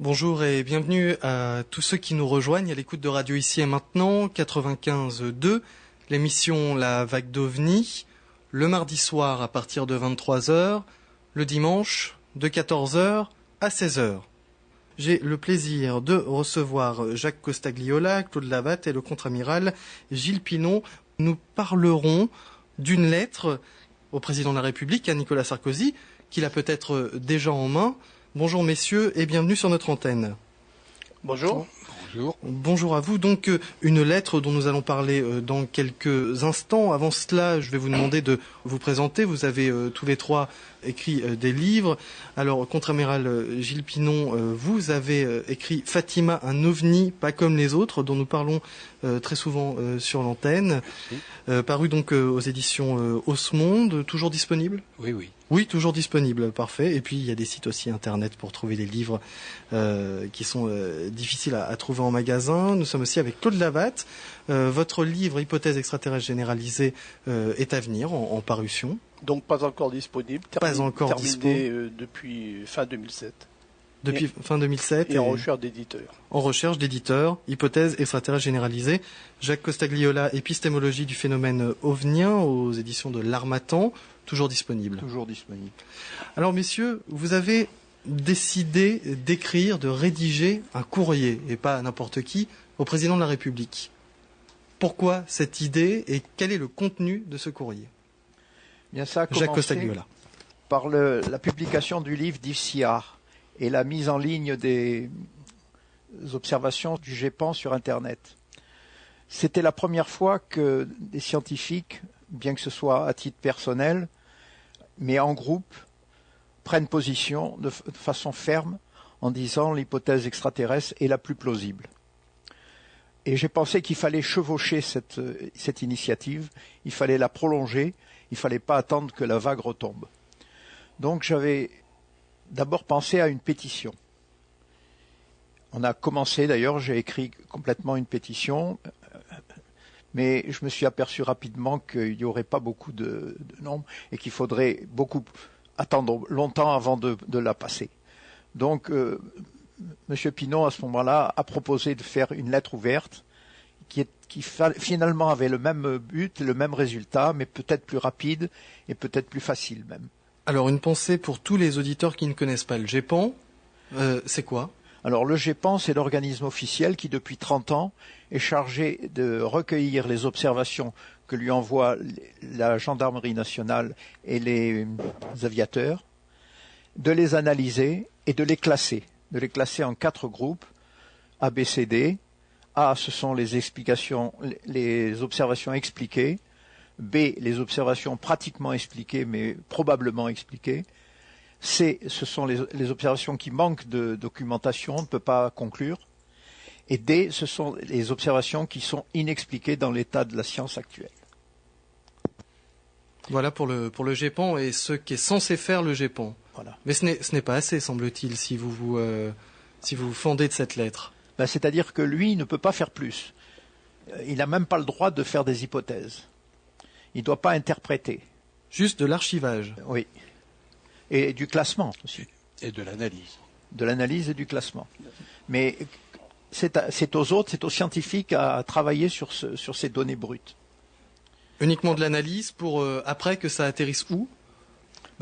Bonjour et bienvenue à tous ceux qui nous rejoignent à l'écoute de Radio Ici et Maintenant, 95.2, l'émission La Vague d'OVNI, le mardi soir à partir de 23h, le dimanche de 14h à 16h. J'ai le plaisir de recevoir Jacques Costagliola, Claude Lavatte et le contre-amiral Gilles Pinon. Nous parlerons d'une lettre au président de la République, à Nicolas Sarkozy, qu'il a peut-être déjà en main. Bonjour messieurs et bienvenue sur notre antenne. Bonjour. Bonjour. Bonjour à vous. Donc une lettre dont nous allons parler dans quelques instants. Avant cela, je vais vous demander de vous présenter. Vous avez tous les trois écrit des livres. Alors, contre-amiral Gilles Pinon, vous avez écrit Fatima, un ovni pas comme les autres, dont nous parlons très souvent sur l'antenne. Paru donc aux éditions Osmonde, toujours disponible ? Oui, oui. Oui, toujours disponible, parfait. Et puis il y a des sites aussi internet pour trouver les livres qui sont difficiles à trouver en magasin. Nous sommes aussi avec Claude Lavatte. Votre livre Hypothèse extraterrestre généralisée est à venir en parution. Donc pas encore disponible. Terminé depuis fin 2007. Depuis fin 2007. Et en recherche d'éditeur. En recherche d'éditeur, Hypothèse extraterrestre généralisée. Jacques Costagliola, Épistémologie du phénomène ovnien aux éditions de l'Harmattan. Toujours disponible. Toujours disponible. Alors messieurs, vous avez décidé d'écrire, de rédiger un courrier, et pas à n'importe qui, au président de la République. Pourquoi cette idée et quel est le contenu de ce courrier ? Bien, ça a Jacques commencé Costagliola. par la publication du livre d'Yves Sillard et la mise en ligne des observations du GEPAN sur Internet. C'était la première fois que des scientifiques, bien que ce soit à titre personnel, mais en groupe, prennent position de façon ferme en disant l'hypothèse extraterrestre est la plus plausible. Et j'ai pensé qu'il fallait chevaucher cette initiative, il fallait la prolonger, il ne fallait pas attendre que la vague retombe. Donc j'avais d'abord pensé à une pétition. On a commencé d'ailleurs, j'ai écrit complètement une pétition, mais je me suis aperçu rapidement qu'il n'y aurait pas beaucoup de nombre et qu'il faudrait attendre longtemps avant de la passer. Donc M. Pinon, à ce moment-là, a proposé de faire une lettre ouverte qui finalement avait le même but, le même résultat, mais peut-être plus rapide et peut-être plus facile même. Alors, une pensée pour tous les auditeurs qui ne connaissent pas le GEPAN, c'est quoi ? Alors, le GEPAN, c'est l'organisme officiel qui, depuis 30 ans, est chargé de recueillir les observations que lui envoie la gendarmerie nationale et les aviateurs, de les analyser et de les classer en 4 groupes, A, B, C, D. A, ce sont les observations expliquées. B, les observations pratiquement expliquées, mais probablement expliquées. C, ce sont les observations qui manquent de documentation, on ne peut pas conclure. Et D, ce sont les observations qui sont inexpliquées dans l'état de la science actuelle. Voilà pour le GEPAN et ce qu'est censé faire le GEPAN. Voilà. Mais ce n'est pas assez, semble-t-il, si vous vous fendez de cette lettre. C'est-à-dire que lui ne peut pas faire plus. Il n'a même pas le droit de faire des hypothèses. Il ne doit pas interpréter. Juste de l'archivage. Oui. Et du classement aussi. Et de l'analyse. De l'analyse et du classement. Mais c'est aux autres, c'est aux scientifiques à travailler sur ces données brutes. Uniquement de l'analyse pour après que ça atterrisse où ?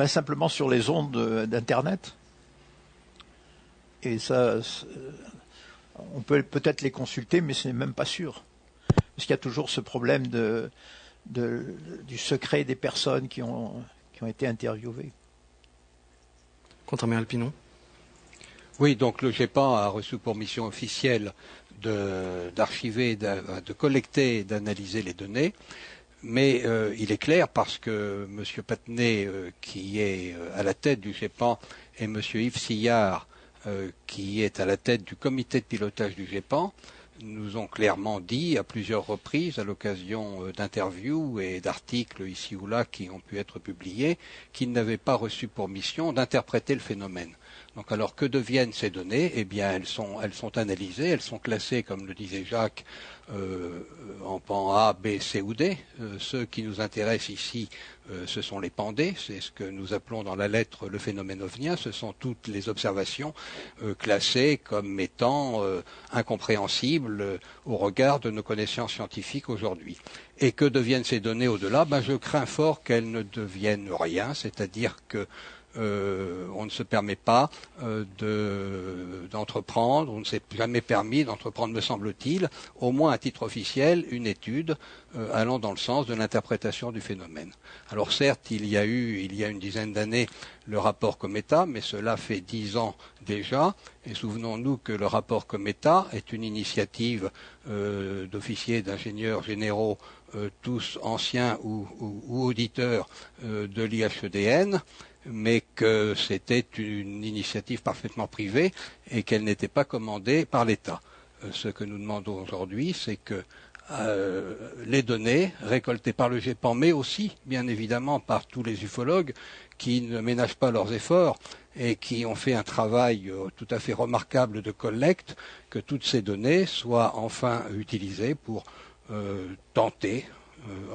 Simplement sur les ondes d'Internet. Et ça, on peut peut-être les consulter, mais ce n'est même pas sûr. Parce qu'il y a toujours ce problème du secret des personnes qui ont été interviewées. Contre-amiral Pinon. Oui, donc le GEPAN a reçu pour mission officielle d'archiver, de collecter et d'analyser les données. Mais il est clair, parce que M. Pattenet, qui est à la tête du GEPAN, et M. Yves Sillard, qui est à la tête du comité de pilotage du GEPAN, nous ont clairement dit à plusieurs reprises, à l'occasion d'interviews et d'articles ici ou là qui ont pu être publiés, qu'ils n'avaient pas reçu pour mission d'interpréter le phénomène. Donc alors que deviennent ces données ? Eh bien elles sont analysées, elles sont classées, comme le disait Jacques, en pan A, B, C ou D. Ceux qui nous intéressent ici, ce sont les pans D, c'est ce que nous appelons dans la lettre le phénomène ovnien. Ce sont toutes les observations classées comme étant incompréhensibles au regard de nos connaissances scientifiques aujourd'hui. Et que deviennent ces données au-delà? Je crains fort qu'elles ne deviennent rien, c'est-à-dire que on ne se permet pas d'entreprendre, on ne s'est jamais permis d'entreprendre, me semble-t-il, au moins à titre officiel, une étude allant dans le sens de l'interprétation du phénomène. Alors certes, il y a une dizaine d'années, le rapport Cometa, mais cela fait 10 ans déjà, et souvenons-nous que le rapport Cometa est une initiative d'officiers, d'ingénieurs généraux, tous anciens ou auditeurs de l'IHEDN, mais que c'était une initiative parfaitement privée et qu'elle n'était pas commandée par l'État. Ce que nous demandons aujourd'hui, c'est que les données récoltées par le GEPAN, mais aussi, bien évidemment, par tous les ufologues qui ne ménagent pas leurs efforts et qui ont fait un travail tout à fait remarquable de collecte, que toutes ces données soient enfin utilisées pour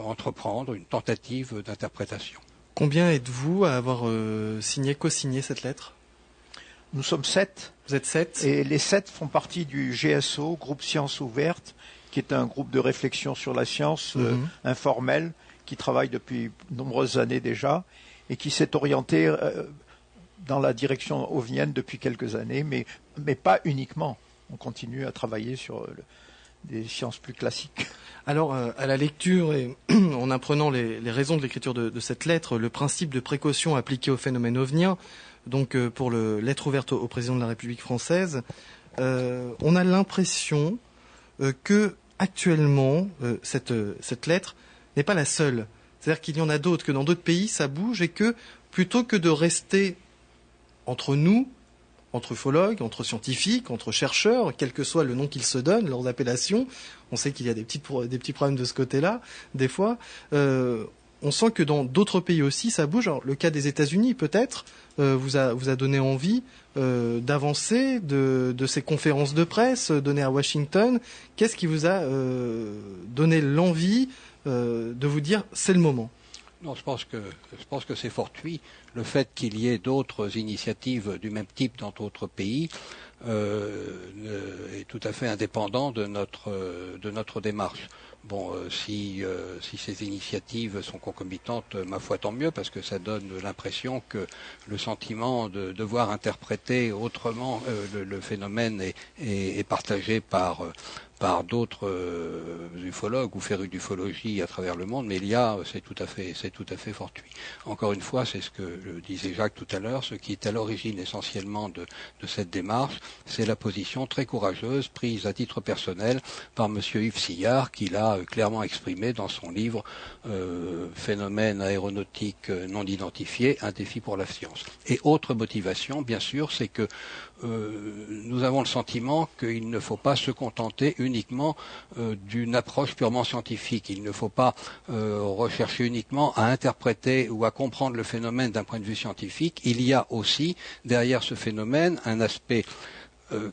entreprendre une tentative d'interprétation. Combien êtes-vous à avoir co-signé cette lettre? Nous sommes 7. Vous êtes 7? Et les 7 font partie du GSO, Groupe Science Ouverte, qui est un groupe de réflexion sur la science informel, qui travaille depuis de nombreuses années déjà, et qui s'est orienté dans la direction ovnienne depuis quelques années, mais pas uniquement. On continue à travailler sur des sciences plus classiques. Alors, à la lecture et en apprenant les raisons de l'écriture de cette lettre, le principe de précaution appliqué au phénomène ovnien, donc pour le lettre ouverte au président de la République française, on a l'impression que actuellement cette lettre n'est pas la seule. C'est-à-dire qu'il y en a d'autres, que dans d'autres pays ça bouge et que plutôt que de rester entre nous, entre ufologues, entre scientifiques, entre chercheurs, quel que soit le nom qu'ils se donnent, leurs appellations. On sait qu'il y a des petits problèmes de ce côté-là, des fois. On sent que dans d'autres pays aussi, ça bouge. Alors, le cas des États-Unis, peut-être, vous a donné envie d'avancer de ces conférences de presse données à Washington. Qu'est-ce qui vous a donné l'envie de vous dire c'est le moment? Non, je pense que c'est fortuit. Le fait qu'il y ait d'autres initiatives du même type dans d'autres pays est tout à fait indépendant de notre démarche. Bon, si ces initiatives sont concomitantes, ma foi, tant mieux, parce que ça donne l'impression que le sentiment de devoir interpréter autrement le phénomène est partagé par d'autres ufologues ou férus d'ufologie à travers le monde, mais c'est tout à fait fortuit. Encore une fois, c'est ce que disait Jacques tout à l'heure, ce qui est à l'origine essentiellement de cette démarche, c'est la position très courageuse prise à titre personnel par monsieur Yves Sillard, qui l'a clairement exprimé dans son livre Phénomène aéronautique non identifié, un défi pour la science. Et autre motivation, bien sûr, c'est que nous avons le sentiment qu'il ne faut pas se contenter uniquement d'une approche purement scientifique. Il ne faut pas rechercher uniquement à interpréter ou à comprendre le phénomène d'un point de vue scientifique. Il y a aussi derrière ce phénomène un aspect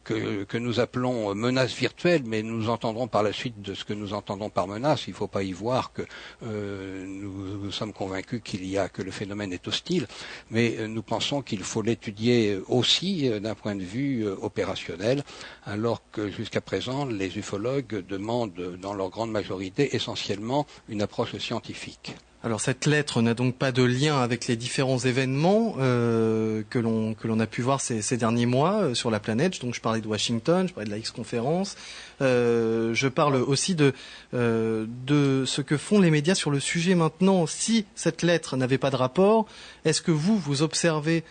que nous appelons menace virtuelle, mais nous entendrons par la suite de ce que nous entendons par menace. Il ne faut pas y voir que nous sommes convaincus que le phénomène est hostile, mais nous pensons qu'il faut l'étudier aussi d'un point de vue opérationnel, alors que jusqu'à présent, les ufologues demandent dans leur grande majorité essentiellement une approche scientifique. Alors cette lettre n'a donc pas de lien avec les différents événements que l'on a pu voir ces derniers mois sur la planète. Donc je parlais de Washington, je parlais de la X-conférence. Je parle aussi de ce que font les médias sur le sujet maintenant. Si cette lettre n'avait pas de rapport, est-ce que vous observez,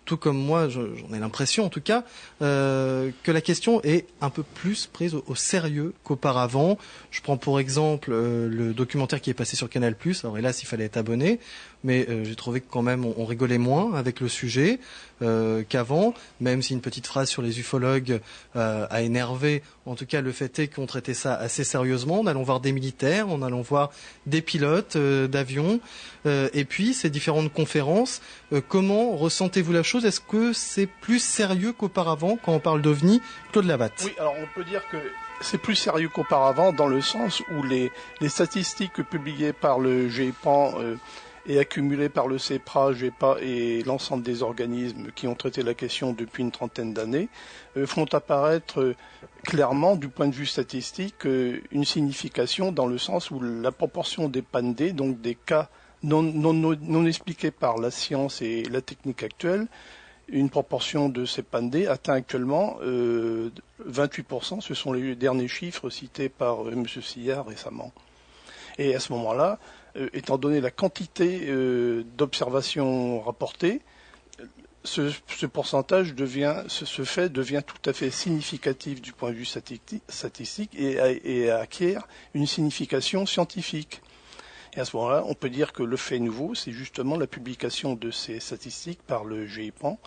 tout comme moi, j'en ai l'impression en tout cas, que la question est un peu plus prise au sérieux qu'auparavant. Je prends pour exemple le documentaire qui est passé sur Canal+. Alors hélas, il fallait être abonné. mais j'ai trouvé que quand même on rigolait moins avec le sujet qu'avant, même si une petite phrase sur les ufologues a énervé. En tout cas, le fait est qu'on traitait ça assez sérieusement, en allant voir des militaires, en allant voir des pilotes d'avions, et puis ces différentes conférences. Comment ressentez-vous la chose? Est-ce que c'est plus sérieux qu'auparavant quand on parle d'OVNI? Claude Labatte. Oui, alors on peut dire que c'est plus sérieux qu'auparavant dans le sens où les statistiques publiées par le GEPAN et accumulées par le CEPRA, GEPA et l'ensemble des organismes qui ont traité la question depuis une trentaine d'années font apparaître clairement, du point de vue statistique, une signification dans le sens où la proportion des PAND, donc des cas non expliqués par la science et la technique actuelle, une proportion de ces PAND atteint actuellement 28%, ce sont les derniers chiffres cités par M. Sillard récemment. Et à ce moment-là, étant donné la quantité d'observations rapportées, ce pourcentage devient tout à fait significatif du point de vue statistique et acquiert une signification scientifique. Et à ce moment-là, on peut dire que le fait nouveau, c'est justement la publication de ces statistiques par le GEPAN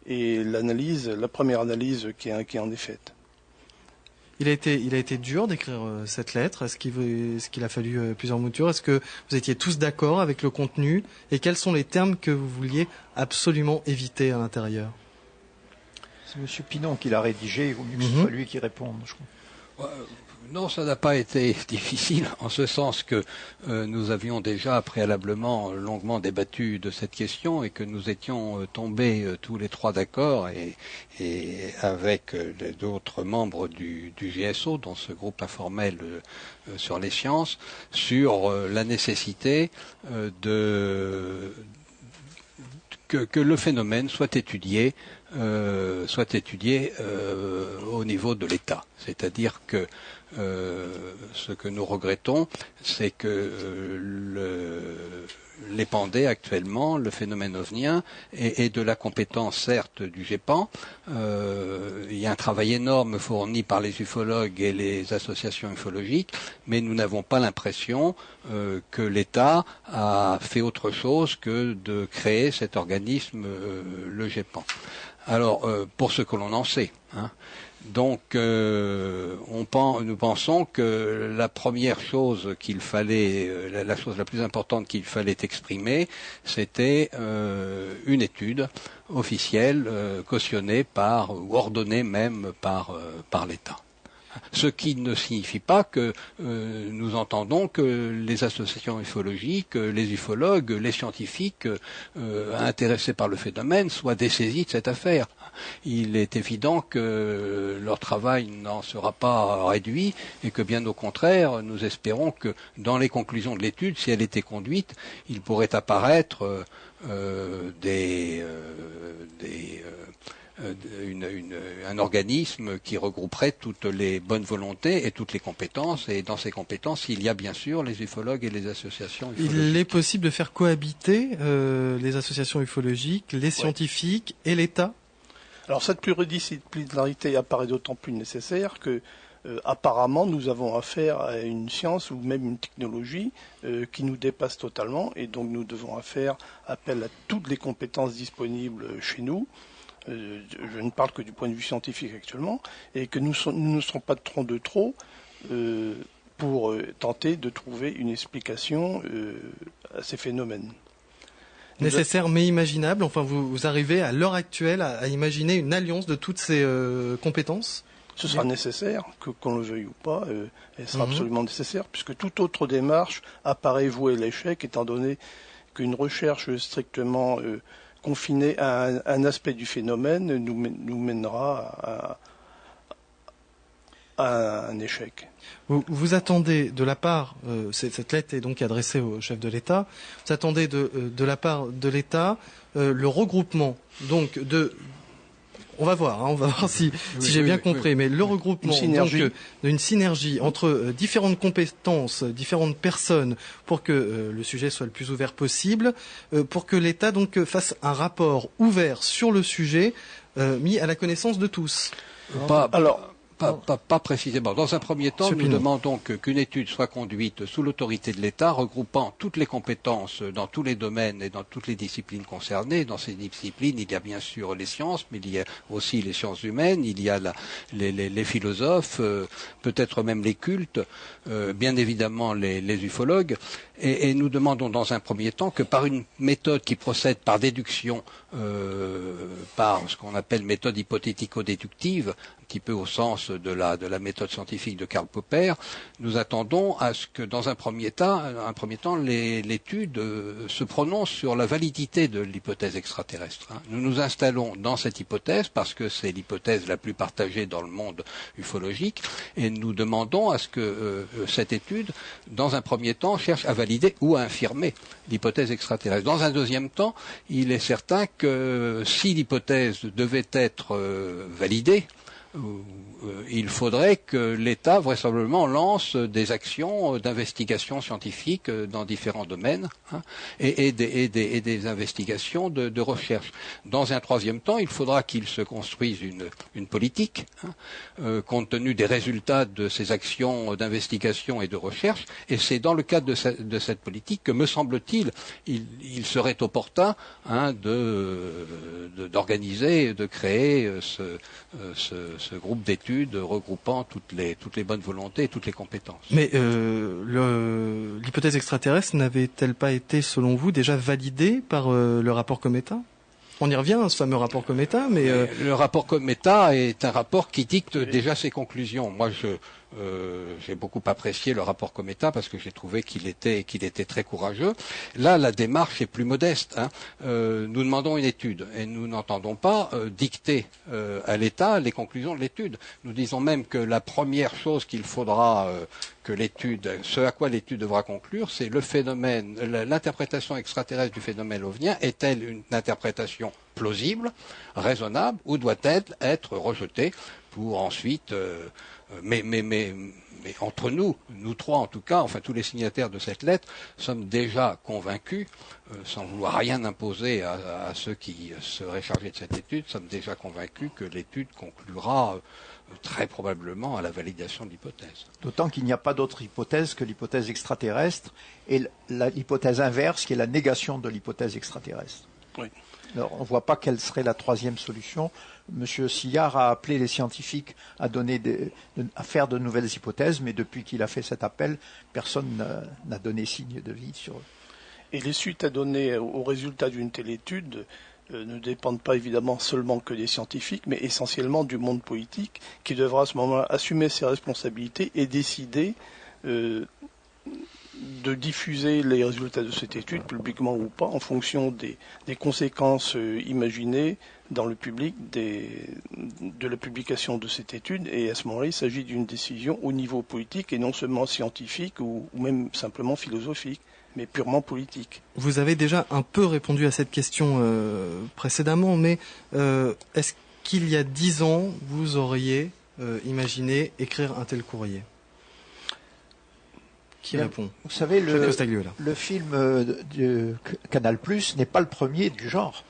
et la première analyse qui en est faite. Il a été dur d'écrire cette lettre. Est-ce qu'il a fallu plusieurs moutures? Est-ce que vous étiez tous d'accord avec le contenu? Et quels sont les termes que vous vouliez absolument éviter à l'intérieur? C'est M. Pinon qui l'a rédigé. Il vaut mieux que ce soit lui qui réponde, je crois. Non, ça n'a pas été difficile, en ce sens que nous avions déjà préalablement longuement débattu de cette question et que nous étions tombés tous les trois d'accord et avec d'autres membres du GSO, dans ce groupe informel sur les sciences, sur la nécessité que le phénomène soit étudié au niveau de l'État. C'est-à-dire que ce que nous regrettons, c'est que l'épandé actuellement, le phénomène ovnien, est de la compétence certes du GEPAN. Il y a un travail énorme fourni par les ufologues et les associations ufologiques, mais nous n'avons pas l'impression que l'État a fait autre chose que de créer cet organisme, le GEPAN. Alors, pour ce que l'on en sait, hein. Donc, nous pensons que la première chose qu'il fallait, la chose la plus importante qu'il fallait exprimer, c'était une étude officielle, cautionnée ou ordonnée même par l'État. Ce qui ne signifie pas que nous entendons que les associations ufologiques, les ufologues, les scientifiques intéressés par le phénomène soient dessaisis de cette affaire. Il est évident que leur travail n'en sera pas réduit et que bien au contraire, nous espérons que dans les conclusions de l'étude, si elle était conduite, il pourrait apparaître un organisme qui regrouperait toutes les bonnes volontés et toutes les compétences. Et dans ces compétences, il y a bien sûr les ufologues et les associations ufologiques. Il est possible de faire cohabiter les associations ufologiques, les scientifiques et l'État? Alors cette pluridisciplinarité apparaît d'autant plus nécessaire que apparemment nous avons affaire à une science ou même une technologie qui nous dépasse totalement et donc nous devons faire appel à toutes les compétences disponibles chez nous. Je ne parle que du point de vue scientifique actuellement, et que nous ne serons pas de trop pour tenter de trouver une explication à ces phénomènes. Nécessaire mais imaginable. Enfin, vous arrivez à l'heure actuelle à imaginer une alliance de toutes ces compétences? Ce sera nécessaire, qu'on le veuille ou pas, elle sera absolument nécessaire, puisque toute autre démarche apparaît vouée à l'échec, étant donné qu'une recherche strictement confinée à un aspect du phénomène nous mènera à un échec. Vous attendez de la part, cette lettre est donc adressée au chef de l'État, vous attendez de la part de l'État le regroupement donc on va voir si j'ai bien compris, mais le regroupement d'une synergie entre différentes compétences, différentes personnes, pour que le sujet soit le plus ouvert possible, pour que l'État donc fasse un rapport ouvert sur le sujet, mis à la connaissance de tous. Pas précisément. Dans un premier temps, nous demandons qu'une étude soit conduite sous l'autorité de l'État, regroupant toutes les compétences dans tous les domaines et dans toutes les disciplines concernées. Dans ces disciplines, il y a bien sûr les sciences, mais il y a aussi les sciences humaines, il y a les philosophes, peut-être même les cultes, bien évidemment les ufologues. Et nous demandons dans un premier temps que par une méthode qui procède par déduction, par ce qu'on appelle méthode hypothético-déductive, un petit peu au sens de la méthode scientifique de Karl Popper, nous attendons à ce que dans un premier temps, l'étude se prononce sur la validité de l'hypothèse extraterrestre. Nous nous installons dans cette hypothèse parce que c'est l'hypothèse la plus partagée dans le monde ufologique, et nous demandons à ce que cette étude, dans un premier temps, cherche à valider ou à infirmer l'hypothèse extraterrestre. Dans un deuxième temps, il est certain que si l'hypothèse devait être validée, il faudrait que l'État vraisemblablement lance des actions d'investigation scientifique dans différents domaines, et des investigations de recherche. Dans un troisième temps, il faudra qu'il se construise une politique, compte tenu des résultats de ces actions d'investigation et de recherche, et c'est dans le cadre de cette politique que, me semble-t-il, il serait opportun d'organiser, de créer ce groupe d'études regroupant toutes les bonnes volontés et toutes les compétences. Mais l'hypothèse extraterrestre n'avait-elle pas été, selon vous, déjà validée par le rapport Cometa ? On y revient, ce fameux rapport Cometa, mais... Le rapport Cometa est un rapport qui dicte déjà ses conclusions. Moi, j'ai beaucoup apprécié le rapport Cometa parce que j'ai trouvé qu'il était très courageux. Là, la démarche est plus modeste. Nous demandons une étude et nous n'entendons pas dicter à l'État les conclusions de l'étude. Nous disons même que la première chose qu'il faudra ce à quoi l'étude devra conclure, c'est le phénomène, l'interprétation extraterrestre du phénomène ovenien est-elle une interprétation plausible, raisonnable, ou doit-elle être rejetée pour ensuite mais entre nous trois en tout cas, enfin tous les signataires de cette lettre, sommes déjà convaincus, sans vouloir rien imposer à ceux qui seraient chargés de cette étude, sommes déjà convaincus que l'étude conclura très probablement à la validation de l'hypothèse. D'autant qu'il n'y a pas d'autre hypothèse que l'hypothèse extraterrestre et l'hypothèse inverse qui est la négation de l'hypothèse extraterrestre. Oui. Alors, on ne voit pas quelle serait la troisième solution. Monsieur Sillard a appelé les scientifiques à faire de nouvelles hypothèses, mais depuis qu'il a fait cet appel, personne n'a donné signe de vie sur eux. Et les suites à donner aux résultats d'une telle étude ne dépendent pas évidemment seulement que des scientifiques, mais essentiellement du monde politique, qui devra à ce moment-là assumer ses responsabilités et décider de diffuser les résultats de cette étude, publiquement ou pas, en fonction des conséquences imaginées dans le public de la publication de cette étude. Et à ce moment-là, il s'agit d'une décision au niveau politique et non seulement scientifique ou même simplement philosophique, mais purement politique. Vous avez déjà un peu répondu à cette question précédemment, mais est-ce qu'il y a 10 ans, vous auriez imaginé écrire un tel courrier ? Qui répond ? Vous savez, le film de Canal+ n'est pas le premier du genre.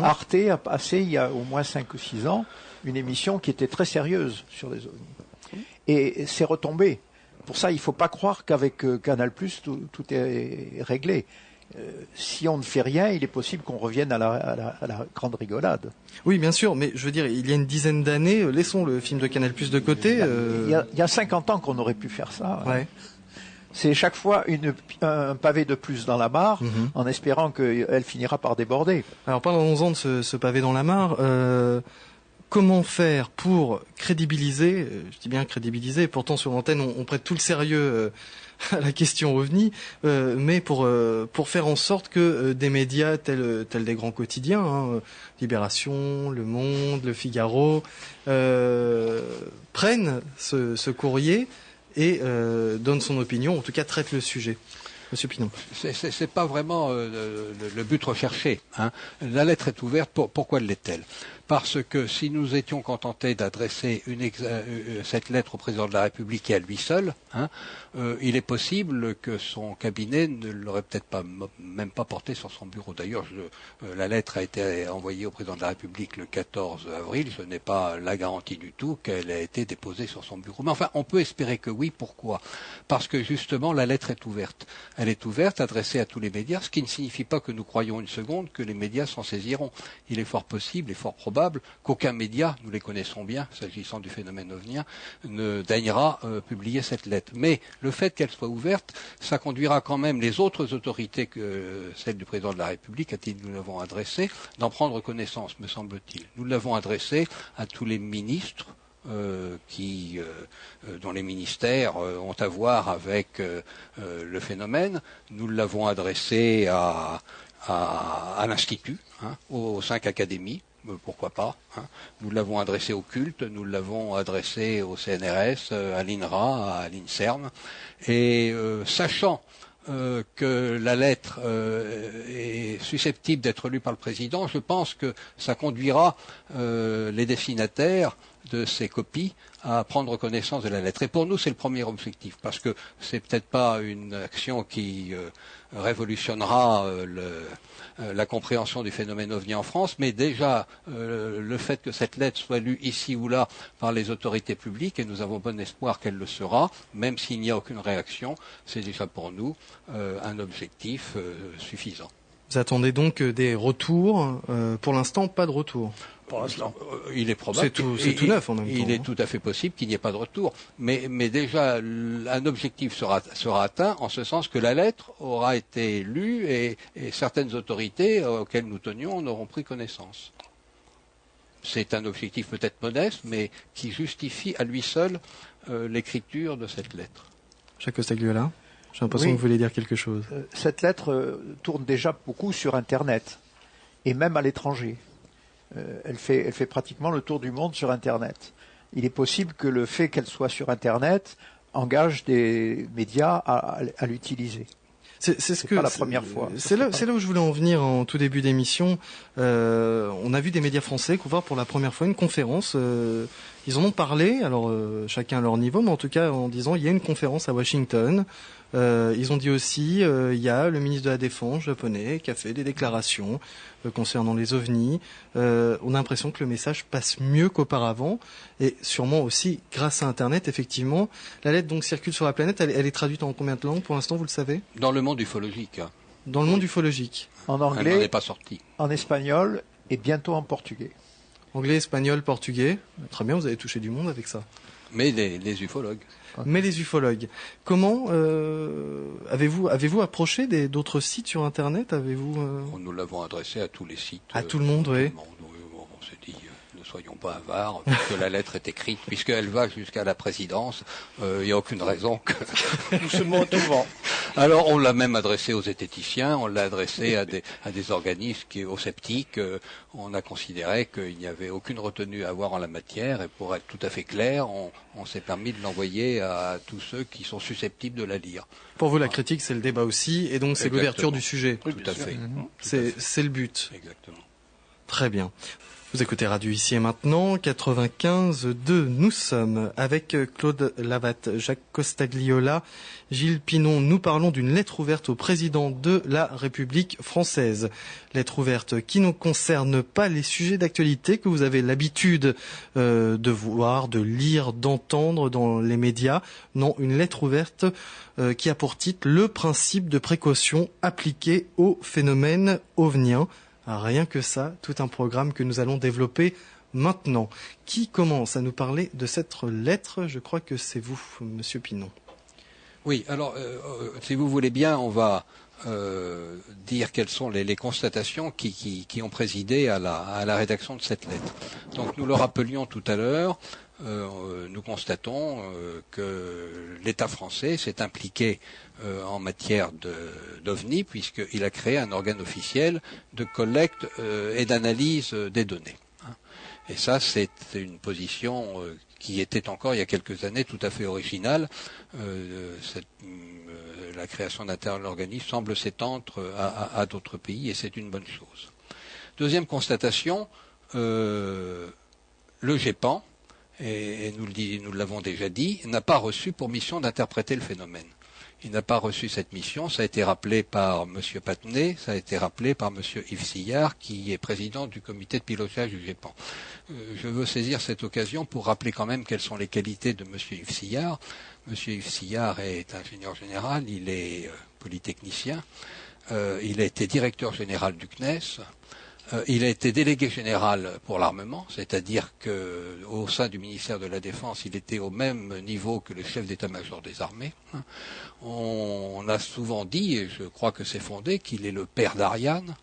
Arte a passé, il y a au moins 5 ou 6 ans, une émission qui était très sérieuse sur les ovnis. Et c'est retombé. Pour ça, il ne faut pas croire qu'avec Canal+, tout est réglé. Si on ne fait rien, il est possible qu'on revienne à la grande rigolade. Oui, bien sûr, mais je veux dire, il y a une dizaine d'années, laissons le film de Canal+ de côté. Il y a 50 ans qu'on aurait pu faire ça. Ouais. C'est chaque fois un pavé de plus dans la mare, en espérant qu'elle finira par déborder. Alors parlons-en de ce pavé dans la mare. Comment faire pour crédibiliser, je dis bien crédibiliser, pourtant sur l'antenne on prête tout le sérieux à la question OVNI, mais pour faire en sorte que des médias tels des grands quotidiens, Libération, Le Monde, Le Figaro, prennent ce courrier et donnent son opinion, en tout cas traitent le sujet. Monsieur Pinon. C'est pas vraiment le but recherché. La lettre est ouverte. Pourquoi l'est-elle ? parce que si nous étions contentés d'adresser cette lettre au président de la République et à lui seul, il est possible que son cabinet ne l'aurait peut-être même pas porté sur son bureau. D'ailleurs, la lettre a été envoyée au président de la République le 14 avril. Je n'ai pas la garantie du tout qu'elle ait été déposée sur son bureau. Mais enfin, on peut espérer que oui. Pourquoi ? Parce que justement, la lettre est ouverte. Elle est ouverte, adressée à tous les médias, ce qui ne signifie pas que nous croyons une seconde que les médias s'en saisiront. Il est fort possible et fort probable qu'aucun média, nous les connaissons bien, s'agissant du phénomène ovnien, ne daignera publier cette lettre. Mais le fait qu'elle soit ouverte, ça conduira quand même les autres autorités que celle du président de la République, à qui nous l'avons adressée, d'en prendre connaissance, me semble-t-il. Nous l'avons adressée à tous les ministres dont les ministères ont à voir avec le phénomène. Nous l'avons adressé à l'Institut, aux 5 académies, pourquoi pas. Nous l'avons adressé au culte, nous l'avons adressé au CNRS, à l'INRA, à l'INSERM, et sachant que la lettre est susceptible d'être lue par le président, je pense que ça conduira les destinataires de ces copies à prendre connaissance de la lettre. Et pour nous, c'est le premier objectif, parce que c'est peut-être pas une action qui révolutionnera la compréhension du phénomène ovni en France, mais déjà le fait que cette lettre soit lue ici ou là par les autorités publiques, et nous avons bon espoir qu'elle le sera, même s'il n'y a aucune réaction, c'est déjà pour nous un objectif suffisant. Vous attendez donc des retours. Pour l'instant, pas de retour. Pour l'instant. Il est probable. C'est tout neuf en même temps. Il est tout à fait possible qu'il n'y ait pas de retour. Mais déjà, un objectif sera atteint en ce sens que la lettre aura été lue et certaines autorités auxquelles nous tenions en auront pris connaissance. C'est un objectif peut-être modeste, mais qui justifie à lui seul l'écriture de cette lettre. Jacques Costagliola, j'ai l'impression que vous voulez dire quelque chose. Cette lettre tourne déjà beaucoup sur Internet, et même à l'étranger. Elle fait pratiquement le tour du monde sur Internet. Il est possible que le fait qu'elle soit sur Internet engage des médias à l'utiliser. C'est pas la première fois. C'est là où je voulais en venir en tout début d'émission. On a vu des médias français couvrir pour la première fois une conférence. Ils en ont parlé, alors chacun à leur niveau, mais en tout cas en disant il y a une conférence à Washington. Ils ont dit aussi il y a le ministre de la Défense japonais qui a fait des déclarations concernant les ovnis. On a l'impression que le message passe mieux qu'auparavant, et sûrement aussi grâce à Internet. Effectivement, la lettre donc circule sur la planète. Elle est traduite en combien de langues pour l'instant, vous le savez? Dans le monde ufologique. Dans le monde ufologique. En anglais, elle n'en est pas sortie. En espagnol et bientôt en portugais. Anglais, espagnol, portugais. Très bien, vous avez touché du monde avec ça. Mais les ufologues. Mais les ufologues. Comment avez-vous approché d'autres sites sur Internet? Nous l'avons adressé à tous les sites. À tout le monde, oui. On s'est dit, ne soyons pas avares, puisque la lettre est écrite, puisqu'elle va jusqu'à la présidence. Il n'y a aucune raison que nous se motivons. Alors, on l'a même adressé aux zététiciens, on l'a adressé à des organismes aux sceptiques. On a considéré qu'il n'y avait aucune retenue à avoir en la matière, et pour être tout à fait clair, on s'est permis de l'envoyer à tous ceux qui sont susceptibles de la lire. Pour vous, la critique, c'est le débat aussi, et donc c'est l'ouverture du sujet. Oui, tout à fait. C'est le but. Exactement. Très bien. Vous écoutez Radio Ici et Maintenant, 95.2. Nous sommes avec Claude Lavatte, Jacques Costagliola, Gilles Pinon. Nous parlons d'une lettre ouverte au président de la République française. Lettre ouverte qui ne concerne pas les sujets d'actualité que vous avez l'habitude de voir, de lire, d'entendre dans les médias. Non, une lettre ouverte qui a pour titre le principe de précaution appliqué au phénomène ovnien. Rien que ça, tout un programme que nous allons développer maintenant. Qui commence à nous parler de cette lettre? Je crois que c'est vous, Monsieur Pinon. Oui, alors, si vous voulez bien, on va dire quelles sont les constatations qui ont présidé à la rédaction de cette lettre. Donc, nous le rappelions tout à l'heure, nous constatons que l'État français s'est impliqué en matière d'OVNI, puisqu'il a créé un organe officiel de collecte et d'analyse des données. Et ça, c'est une position qui était encore il y a quelques années tout à fait originale. La création d'un tel organisme semble s'étendre à d'autres pays, et c'est une bonne chose. Deuxième constatation, le GEPAN, et nous l'avons déjà dit, n'a pas reçu pour mission d'interpréter le phénomène. Il n'a pas reçu cette mission, ça a été rappelé par M. Pattenet, ça a été rappelé par M. Yves Sillard, qui est président du comité de pilotage du GEPAN. Je veux saisir cette occasion pour rappeler quand même quelles sont les qualités de M. Yves Sillard. M. Yves Sillard est ingénieur général, il est polytechnicien, il a été directeur général du CNES, il a été délégué général pour l'armement, c'est-à-dire qu'au sein du ministère de la Défense, il était au même niveau que le chef d'état-major des armées. On a souvent dit, et je crois que c'est fondé, qu'il est le père d'Ariane.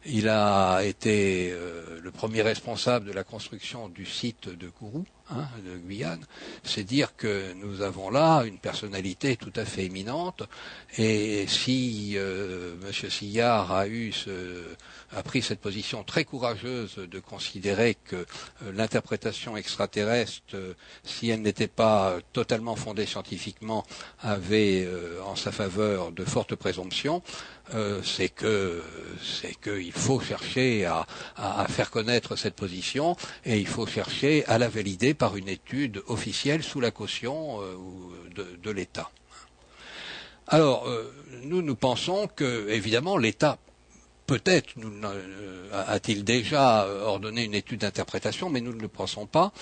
Il a été le premier responsable de la construction du site de Kourou, de Guyane. C'est dire que nous avons là une personnalité tout à fait éminente. Et si M. Sillard a pris cette position très courageuse de considérer que l'interprétation extraterrestre, si elle n'était pas totalement fondée scientifiquement, avait en sa faveur de fortes présomptions, c'est qu'il faut chercher à faire connaître cette position et il faut chercher à la valider par une étude officielle sous la caution de l'État. Alors, nous pensons que, évidemment, l'État peut-être a-t-il déjà ordonné une étude d'interprétation, mais nous ne le pensons pas.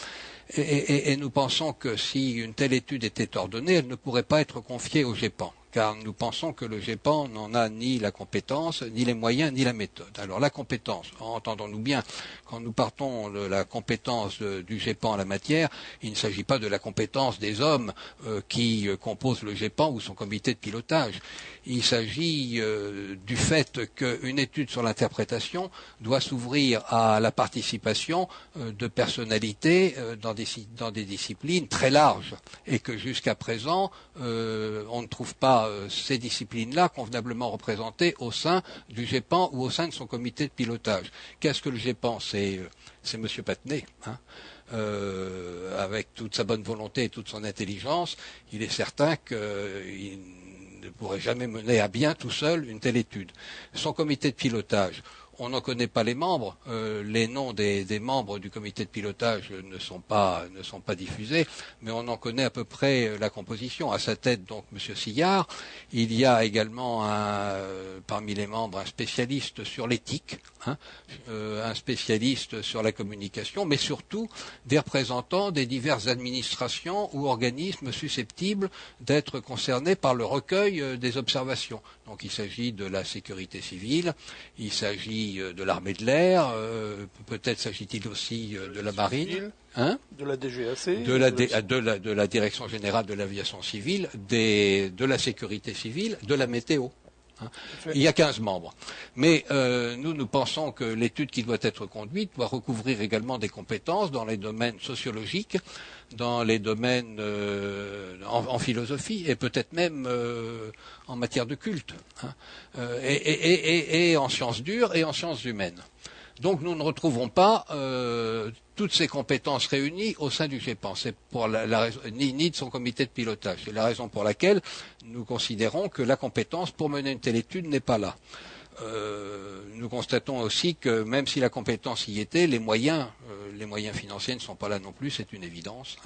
Et nous pensons que si une telle étude était ordonnée, elle ne pourrait pas être confiée au GEPAN, car nous pensons que le GEPAN n'en a ni la compétence, ni les moyens, ni la méthode. Alors la compétence, entendons-nous bien, quand nous partons de la compétence du GEPAN en la matière, il ne s'agit pas de la compétence des hommes qui composent le GEPAN ou son comité de pilotage. Il s'agit du fait qu'une étude sur l'interprétation doit s'ouvrir à la participation de personnalités dans des disciplines très larges et que jusqu'à présent on ne trouve pas ces disciplines-là convenablement représentées au sein du GEPAN ou au sein de son comité de pilotage. Qu'est-ce que le GEPAN? C'est M. Pattenet. Avec toute sa bonne volonté et toute son intelligence, il est certain qu'il ne pourrait jamais mener à bien tout seul une telle étude. Son comité de pilotage, on n'en connaît pas les membres. Les noms des membres du comité de pilotage ne sont pas diffusés, mais on en connaît à peu près la composition. À sa tête, donc, M. Sillard. Il y a également parmi les membres un spécialiste sur l'éthique, un spécialiste sur la communication, mais surtout des représentants des diverses administrations ou organismes susceptibles d'être concernés par le recueil des observations. Donc il s'agit de la sécurité civile, il s'agit de l'armée de l'air, peut-être s'agit-il aussi de la marine, de la DGAC, de la Direction générale de l'aviation civile, de la sécurité civile, de la météo. Il y a 15 membres. Mais nous pensons que l'étude qui doit être conduite doit recouvrir également des compétences dans les domaines sociologiques, dans les domaines en philosophie et peut-être même en matière de culte, et en sciences dures et en sciences humaines. Donc nous ne retrouvons pas toutes ces compétences réunies au sein du GEPAN. C'est pour la raison, ni de son comité de pilotage. C'est la raison pour laquelle nous considérons que la compétence pour mener une telle étude n'est pas là. Nous constatons aussi que même si la compétence y était, les moyens financiers ne sont pas là non plus, c'est une évidence.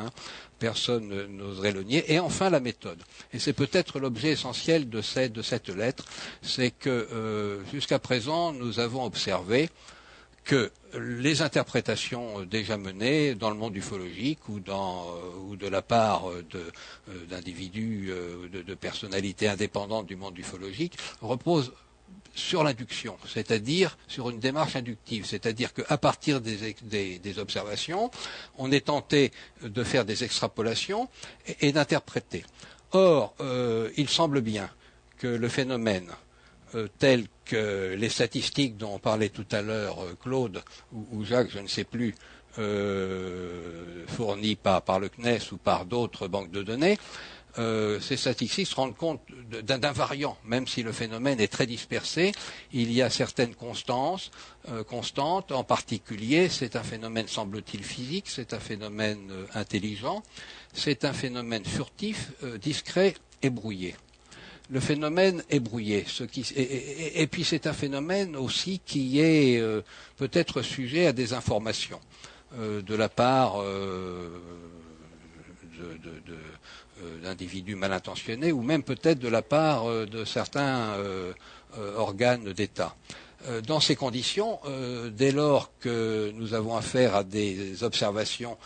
Personne n'oserait le nier. Et enfin la méthode. Et c'est peut-être l'objet essentiel de cette lettre, c'est que jusqu'à présent nous avons observé que les interprétations déjà menées dans le monde ufologique ou de la part d'individus, de personnalités indépendantes du monde ufologique reposent sur l'induction, c'est-à-dire sur une démarche inductive, c'est-à-dire qu'à partir des observations, on est tenté de faire des extrapolations et d'interpréter. Or, il semble bien que le phénomène tel que les statistiques dont parlait tout à l'heure Claude ou Jacques, je ne sais plus, fournies par le CNES ou par d'autres banques de données, ces statistiques se rendent compte d'un variant, même si le phénomène est très dispersé, il y a certaines constantes, en particulier c'est un phénomène semble-t-il physique, c'est un phénomène intelligent, c'est un phénomène furtif, discret et brouillé. le phénomène est brouillé. Et puis c'est un phénomène aussi qui est peut-être sujet à des informations de la part d'individus mal intentionnés ou même peut-être de la part de certains organes d'État. Dans ces conditions, dès lors que nous avons affaire à des observations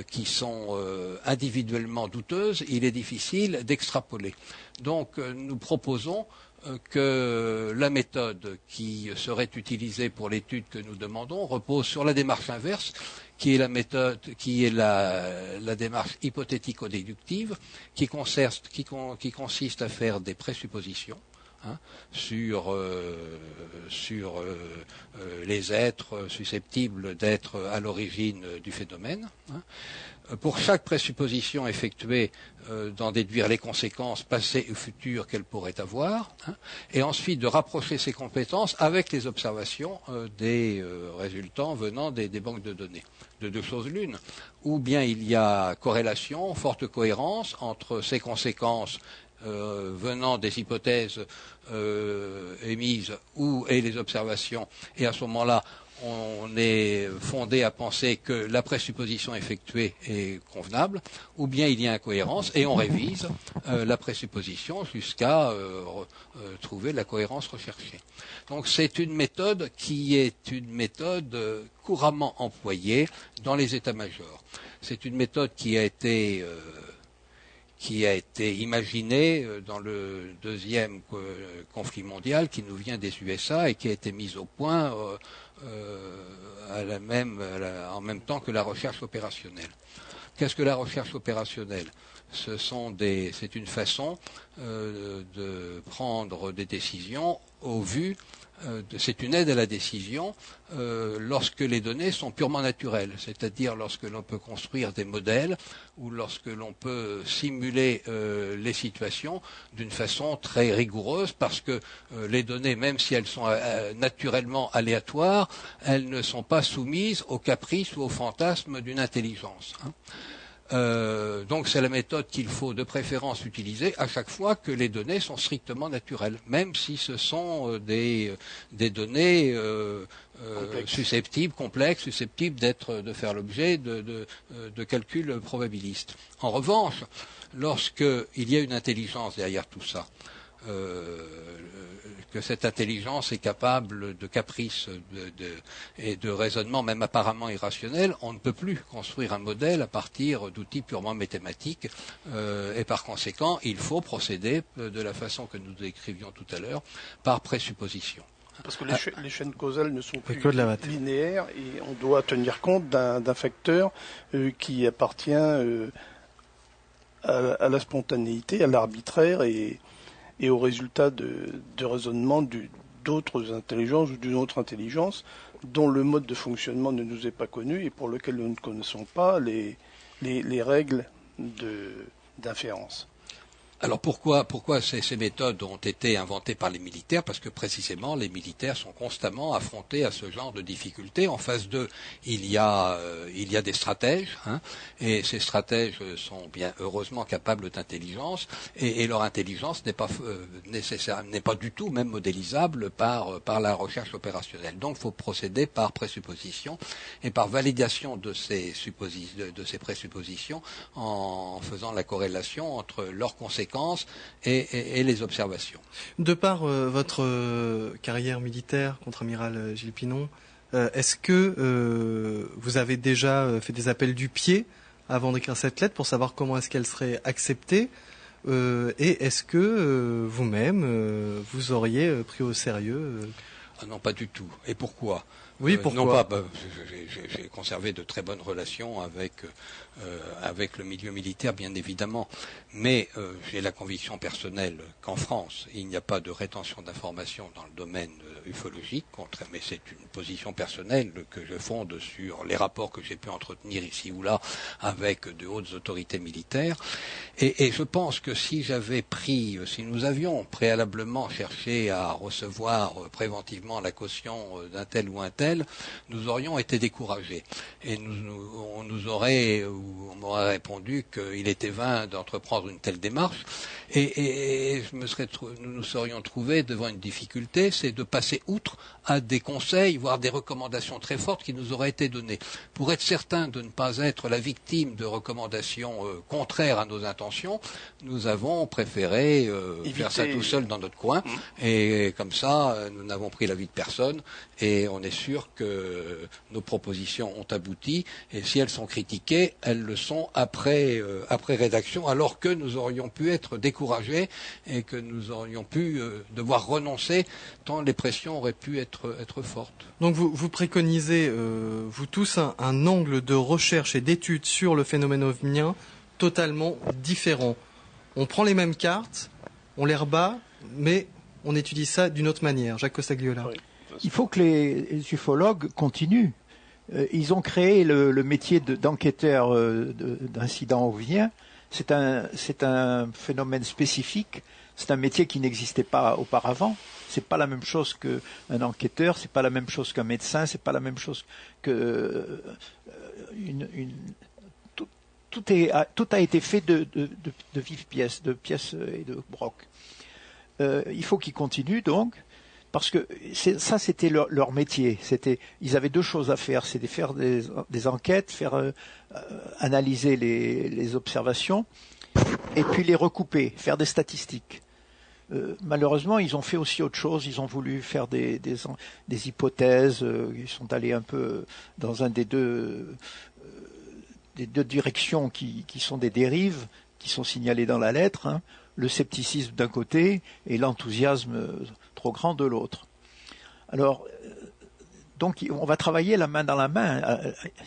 qui sont individuellement douteuses, il est difficile d'extrapoler. Donc nous proposons que la méthode qui serait utilisée pour l'étude que nous demandons repose sur la démarche inverse, qui est la méthode, qui est la démarche hypothético-déductive, qui consiste à faire des présuppositions sur les êtres susceptibles d'être à l'origine du phénomène. Pour chaque présupposition effectuée, d'en déduire les conséquences passées ou futures qu'elle pourrait avoir, et ensuite de rapprocher ces compétences avec les observations des résultants venant des banques de données. De deux choses l'une, ou bien il y a corrélation, forte cohérence entre ces conséquences venant des hypothèses émises et les observations, et à ce moment-là, on est fondé à penser que la présupposition effectuée est convenable, ou bien il y a incohérence et on révise la présupposition jusqu'à trouver la cohérence recherchée. Donc c'est une méthode qui est une méthode couramment employée dans les états-majors. C'est une méthode qui a été imaginé dans le deuxième conflit mondial qui nous vient des USA et qui a été mise au point en même temps que la recherche opérationnelle. Qu'est-ce que la recherche opérationnelle ? C'est une façon de prendre des décisions au vu. C'est une aide à la décision lorsque les données sont purement naturelles, c'est-à-dire lorsque l'on peut construire des modèles ou lorsque l'on peut simuler les situations d'une façon très rigoureuse, parce que les données, même si elles sont naturellement aléatoires, elles ne sont pas soumises aux caprices ou aux fantasmes d'une intelligence. Donc c'est la méthode qu'il faut de préférence utiliser à chaque fois que les données sont strictement naturelles, même si ce sont des données complexes, susceptibles de faire l'objet de calculs probabilistes. En revanche, lorsqu'il y a une intelligence derrière tout ça, que cette intelligence est capable de caprices et de raisonnements même apparemment irrationnels, on ne peut plus construire un modèle à partir d'outils purement mathématiques et par conséquent il faut procéder de la façon que nous décrivions tout à l'heure, par présupposition. Parce que les chaînes causales ne sont plus linéaires et on doit tenir compte d'un facteur qui appartient à la spontanéité, à l'arbitraire et au résultat de raisonnement d'autres intelligences ou d'une autre intelligence dont le mode de fonctionnement ne nous est pas connu et pour lequel nous ne connaissons pas les règles d'inférence. Alors pourquoi ces méthodes ont été inventées par les militaires ? Parce que précisément les militaires sont constamment affrontés à ce genre de difficultés. En face d'eux, il y a des stratèges, et ces stratèges sont bien heureusement capables d'intelligence, et leur intelligence n'est pas du tout même modélisable par la recherche opérationnelle. Donc il faut procéder par présupposition et par validation de ces présuppositions en faisant la corrélation entre leurs conséquences et les observations. De par votre carrière militaire, contre-amiral Gilles Pinon, est-ce que vous avez déjà fait des appels du pied avant d'écrire cette lettre pour savoir comment est-ce qu'elle serait acceptée et est-ce que vous-même vous auriez pris au sérieux Non, pas du tout. Et pourquoi ? Oui, pourquoi ? J'ai conservé de très bonnes relations avec le milieu militaire, bien évidemment, mais j'ai la conviction personnelle qu'en France, il n'y a pas de rétention d'informations dans le domaine ufologique, mais c'est une position personnelle que je fonde sur les rapports que j'ai pu entretenir ici ou là avec de hautes autorités militaires, et je pense que si nous avions préalablement cherché à recevoir préventivement la caution d'un tel ou un tel, officielle, nous aurions été découragés. Et on m'aurait répondu qu'il était vain d'entreprendre une telle démarche. Et nous nous serions trouvés devant une difficulté, c'est de passer outre à des conseils, voire des recommandations très fortes qui nous auraient été données. Pour être certain de ne pas être la victime de recommandations contraires à nos intentions, nous avons préféré faire ça tout seul dans notre coin. Et comme ça, nous n'avons pris l'avis de personne. Et on est sûr que nos propositions ont abouti. Et si elles sont critiquées, elles le sont après rédaction, alors que nous aurions pu être découragés et que nous aurions pu devoir renoncer tant les pressions auraient pu être fortes. Donc vous préconisez, vous tous, un angle de recherche et d'étude sur le phénomène ovnien totalement différent. On prend les mêmes cartes, on les rebat, mais on étudie ça d'une autre manière. Jacques Costagliola. Oui. Il faut que les ufologues continuent. Ils ont créé le métier d'enquêteur d'incidents ovniens. C'est un phénomène spécifique. C'est un métier qui n'existait pas auparavant. C'est pas la même chose qu'un enquêteur. C'est pas la même chose qu'un médecin. C'est pas la même chose que tout a été fait de vives pièces, de pièces et de broc. Il faut qu'ils continuent donc. Parce que c'était leur métier. Ils avaient deux choses à faire, c'était faire des enquêtes, analyser les observations, et puis les recouper, faire des statistiques. Malheureusement, ils ont fait aussi autre chose. Ils ont voulu faire des hypothèses. Ils sont allés un peu dans des deux directions qui sont des dérives, qui sont signalées dans la lettre. Hein. Le scepticisme d'un côté et l'enthousiasme trop grand de l'autre. Alors, donc, on va travailler la main dans la main.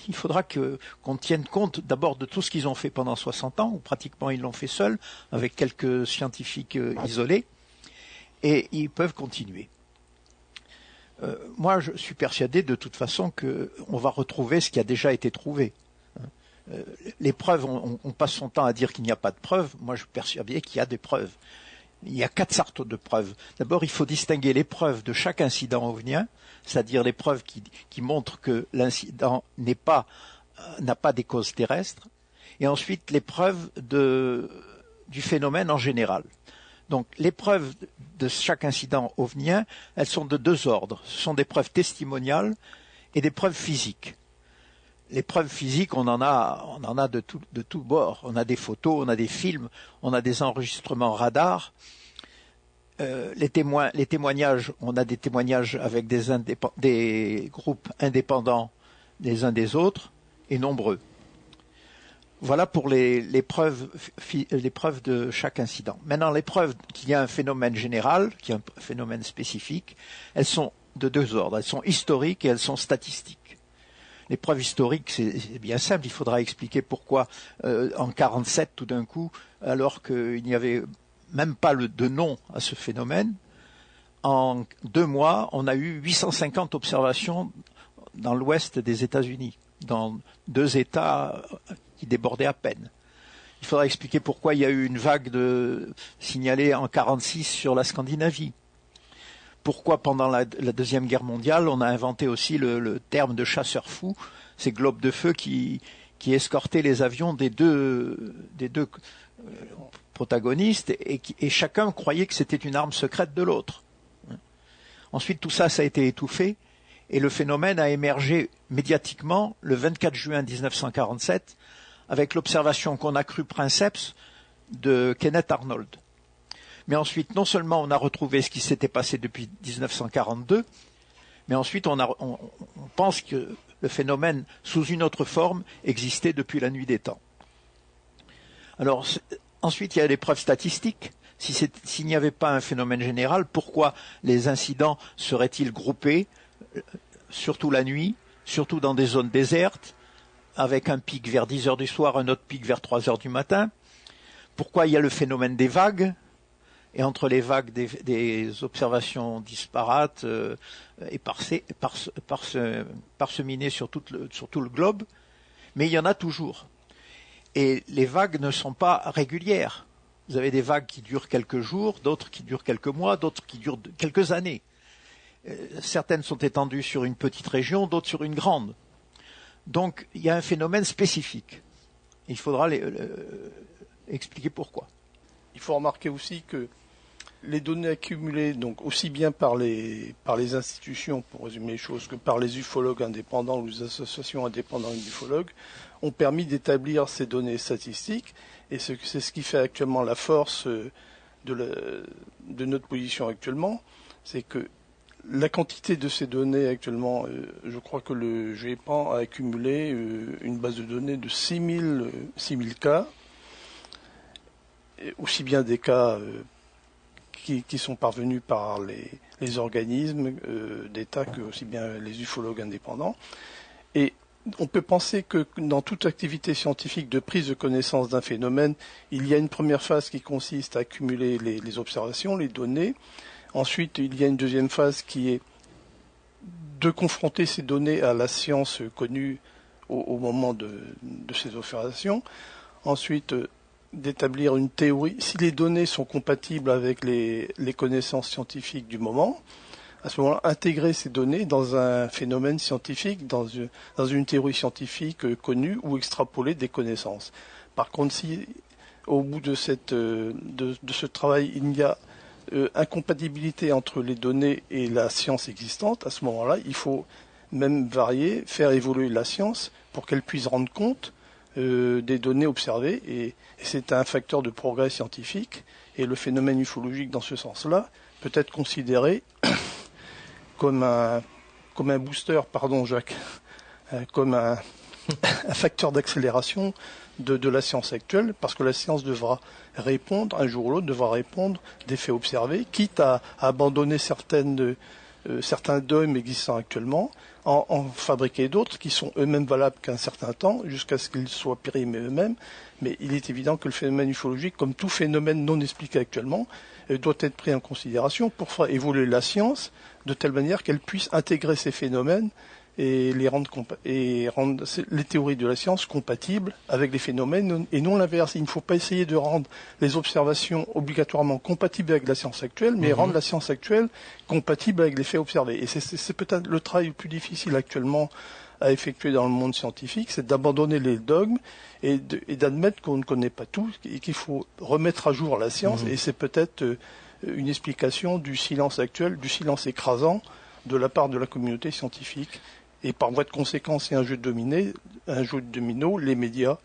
Il faudra qu'on tienne compte d'abord de tout ce qu'ils ont fait pendant 60 ans, ou pratiquement ils l'ont fait seuls, avec quelques scientifiques isolés, et ils peuvent continuer. Moi, je suis persuadé de toute façon qu'on va retrouver ce qui a déjà été trouvé. Les preuves, on passe son temps à dire qu'il n'y a pas de preuves. Moi, je suis persuadé qu'il y a des preuves. Il y a 4 sortes de preuves. D'abord, il faut distinguer les preuves de chaque incident ovnien, c'est-à-dire les preuves qui montrent que l'incident n'a pas des causes terrestres, et ensuite les preuves du phénomène en général. Donc, les preuves de chaque incident ovnien, elles sont de 2 ordres. Ce sont des preuves testimoniales et des preuves physiques. Les preuves physiques, on en a de tout bord. On a des photos, on a des films, on a des enregistrements radar. Les témoignages, on a des témoignages avec des groupes indépendants des uns des autres et nombreux. Voilà pour les preuves de chaque incident. Maintenant, les preuves qu'il y a un phénomène général, qu'il y a un phénomène spécifique, elles sont de 2 ordres. Elles sont historiques et elles sont statistiques. Les preuves historiques, c'est bien simple. Il faudra expliquer pourquoi en 1947, tout d'un coup, alors qu'il n'y avait même pas de nom à ce phénomène, en 2 mois, on a eu 850 observations dans l'ouest des États-Unis, dans 2 États qui débordaient à peine. Il faudra expliquer pourquoi il y a eu une vague signalée en 1946 sur la Scandinavie. Pourquoi pendant la Deuxième Guerre mondiale, on a inventé aussi le terme de chasseurs fous, ces globes de feu qui escortaient les avions des deux protagonistes et chacun croyait que c'était une arme secrète de l'autre. Ensuite, tout ça a été étouffé et le phénomène a émergé médiatiquement le 24 juin 1947 avec l'observation qu'on a crue princeps de Kenneth Arnold. Mais ensuite, non seulement on a retrouvé ce qui s'était passé depuis 1942, mais ensuite on pense que le phénomène, sous une autre forme, existait depuis la nuit des temps. Alors, ensuite, il y a les preuves statistiques. S'il n'y avait pas un phénomène général, pourquoi les incidents seraient-ils groupés, surtout la nuit, surtout dans des zones désertes, avec un pic vers 10 heures du soir, un autre pic vers 3 heures du matin? Pourquoi il y a le phénomène des vagues? Et entre les vagues des observations disparates et parsemées sur tout le globe, mais il y en a toujours. Et les vagues ne sont pas régulières. Vous avez des vagues qui durent quelques jours, d'autres qui durent quelques mois, d'autres qui durent quelques années. Certaines sont étendues sur une petite région, d'autres sur une grande. Donc il y a un phénomène spécifique. Il faudra expliquer pourquoi. Il faut remarquer aussi que les données accumulées, donc aussi bien par les institutions, pour résumer les choses, que par les ufologues indépendants ou les associations indépendantes d'ufologues, ont permis d'établir ces données statistiques, et c'est ce qui fait actuellement la force de notre position actuellement, c'est que la quantité de ces données actuellement, je crois que le GEPAN a accumulé une base de données de 6000 cas, aussi bien des cas qui sont parvenus par les organismes d'État que aussi bien les ufologues indépendants. Et on peut penser que dans toute activité scientifique de prise de connaissance d'un phénomène, il y a une première phase qui consiste à accumuler les observations, les données. Ensuite, il y a une deuxième phase qui est de confronter ces données à la science connue au moment de ces observations. Ensuite, d'établir une théorie. Si les données sont compatibles avec les connaissances scientifiques du moment, à ce moment-là, intégrer ces données dans un phénomène scientifique, dans une théorie scientifique connue ou extrapoler des connaissances. Par contre, si au bout de ce travail, il y a incompatibilité entre les données et la science existante, à ce moment-là, il faut même varier, faire évoluer la science pour qu'elle puisse rendre compte des données observées, et c'est un facteur de progrès scientifique, et le phénomène ufologique dans ce sens-là peut être considéré comme un booster, pardon Jacques, comme un facteur d'accélération de la science actuelle, parce que la science devra répondre, un jour ou l'autre, devra répondre des faits observés, quitte à abandonner certains dogmes existants actuellement, en fabriquer d'autres qui sont eux-mêmes valables qu'un certain temps, jusqu'à ce qu'ils soient périmés eux-mêmes. Mais il est évident que le phénomène ufologique, comme tout phénomène non expliqué actuellement, doit être pris en considération pour faire évoluer la science de telle manière qu'elle puisse intégrer ces phénomènes et rendre les théories de la science compatibles avec les phénomènes, et non l'inverse. Il ne faut pas essayer de rendre les observations obligatoirement compatibles avec la science actuelle, mais rendre la science actuelle compatible avec les faits observés. Et c'est peut-être le travail le plus difficile actuellement à effectuer dans le monde scientifique, c'est d'abandonner les dogmes et d'admettre qu'on ne connaît pas tout, et qu'il faut remettre à jour la science, et c'est peut-être une explication du silence actuel, du silence écrasant de la part de la communauté scientifique. Et par voie de conséquence, c'est un jeu de domino, les médias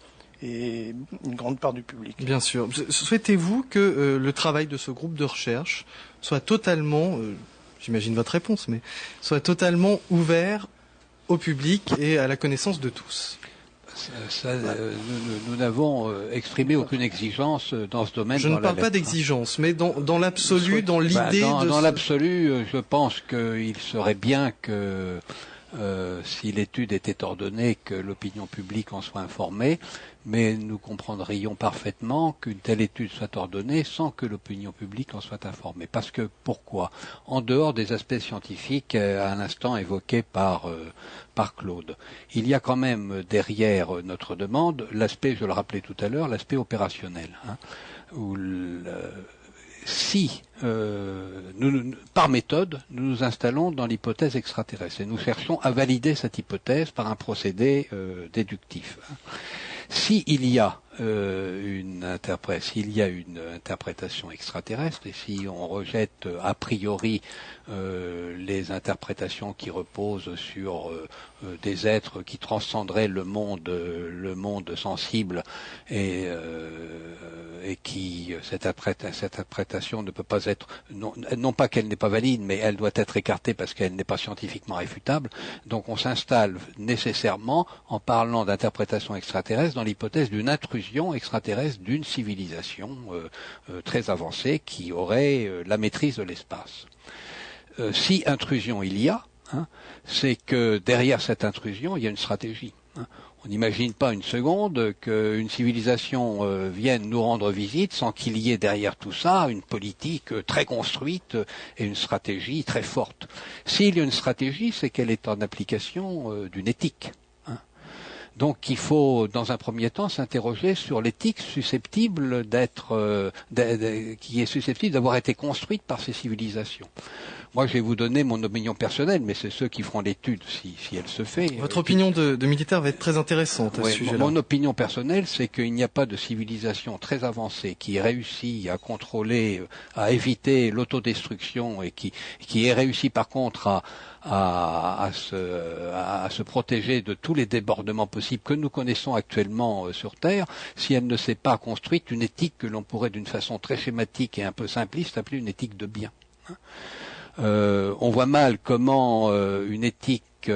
et une grande part du public. Bien sûr. Souhaitez-vous que le travail de ce groupe de recherche soit totalement, j'imagine votre réponse, mais soit totalement ouvert au public et à la connaissance de tous? Nous n'avons exprimé aucune exigence dans ce domaine. Je ne parle pas d'exigence, mais dans l'absolu, dans l'idée Dans l'absolu, je pense qu'il serait bien que, si l'étude était ordonnée, que l'opinion publique en soit informée, mais nous comprendrions parfaitement qu'une telle étude soit ordonnée sans que l'opinion publique en soit informée. Parce que, pourquoi? En dehors des aspects scientifiques à l'instant évoqués par Claude, il y a quand même derrière notre demande l'aspect, je le rappelais tout à l'heure, l'aspect opérationnel, où si, par méthode, nous nous installons dans l'hypothèse extraterrestre et nous cherchons à valider cette hypothèse par un procédé déductif. S'il y a une interprétation extraterrestre, et si on rejette a priori les interprétations qui reposent sur des êtres qui transcenderaient le monde sensible, et qui cette interprétation ne peut pas être, non pas qu'elle n'est pas valide, mais elle doit être écartée parce qu'elle n'est pas scientifiquement réfutable. Donc on s'installe nécessairement, en parlant d'interprétation extraterrestre, dans l'hypothèse d'une intrusion extraterrestre d'une civilisation très avancée qui aurait la maîtrise de l'espace. Si intrusion il y a, c'est que derrière cette intrusion, il y a une stratégie. On n'imagine pas une seconde qu'une civilisation vienne nous rendre visite sans qu'il y ait derrière tout ça une politique très construite et une stratégie très forte. S'il y a une stratégie, c'est qu'elle est en application d'une éthique. Donc il faut, dans un premier temps, s'interroger sur l'éthique susceptible qui est susceptible d'avoir été construite par ces civilisations. Moi, je vais vous donner mon opinion personnelle, mais c'est ceux qui feront l'étude si elle se fait. Votre opinion de militaire va être très intéressante à ce sujet-là. Mon opinion personnelle, c'est qu'il n'y a pas de civilisation très avancée qui ait réussi à contrôler, à éviter l'autodestruction et qui ait réussi par contre à se protéger de tous les débordements possibles que nous connaissons actuellement sur Terre, si elle ne s'est pas construite une éthique que l'on pourrait d'une façon très schématique et un peu simpliste appeler une éthique de bien. On voit mal comment une éthique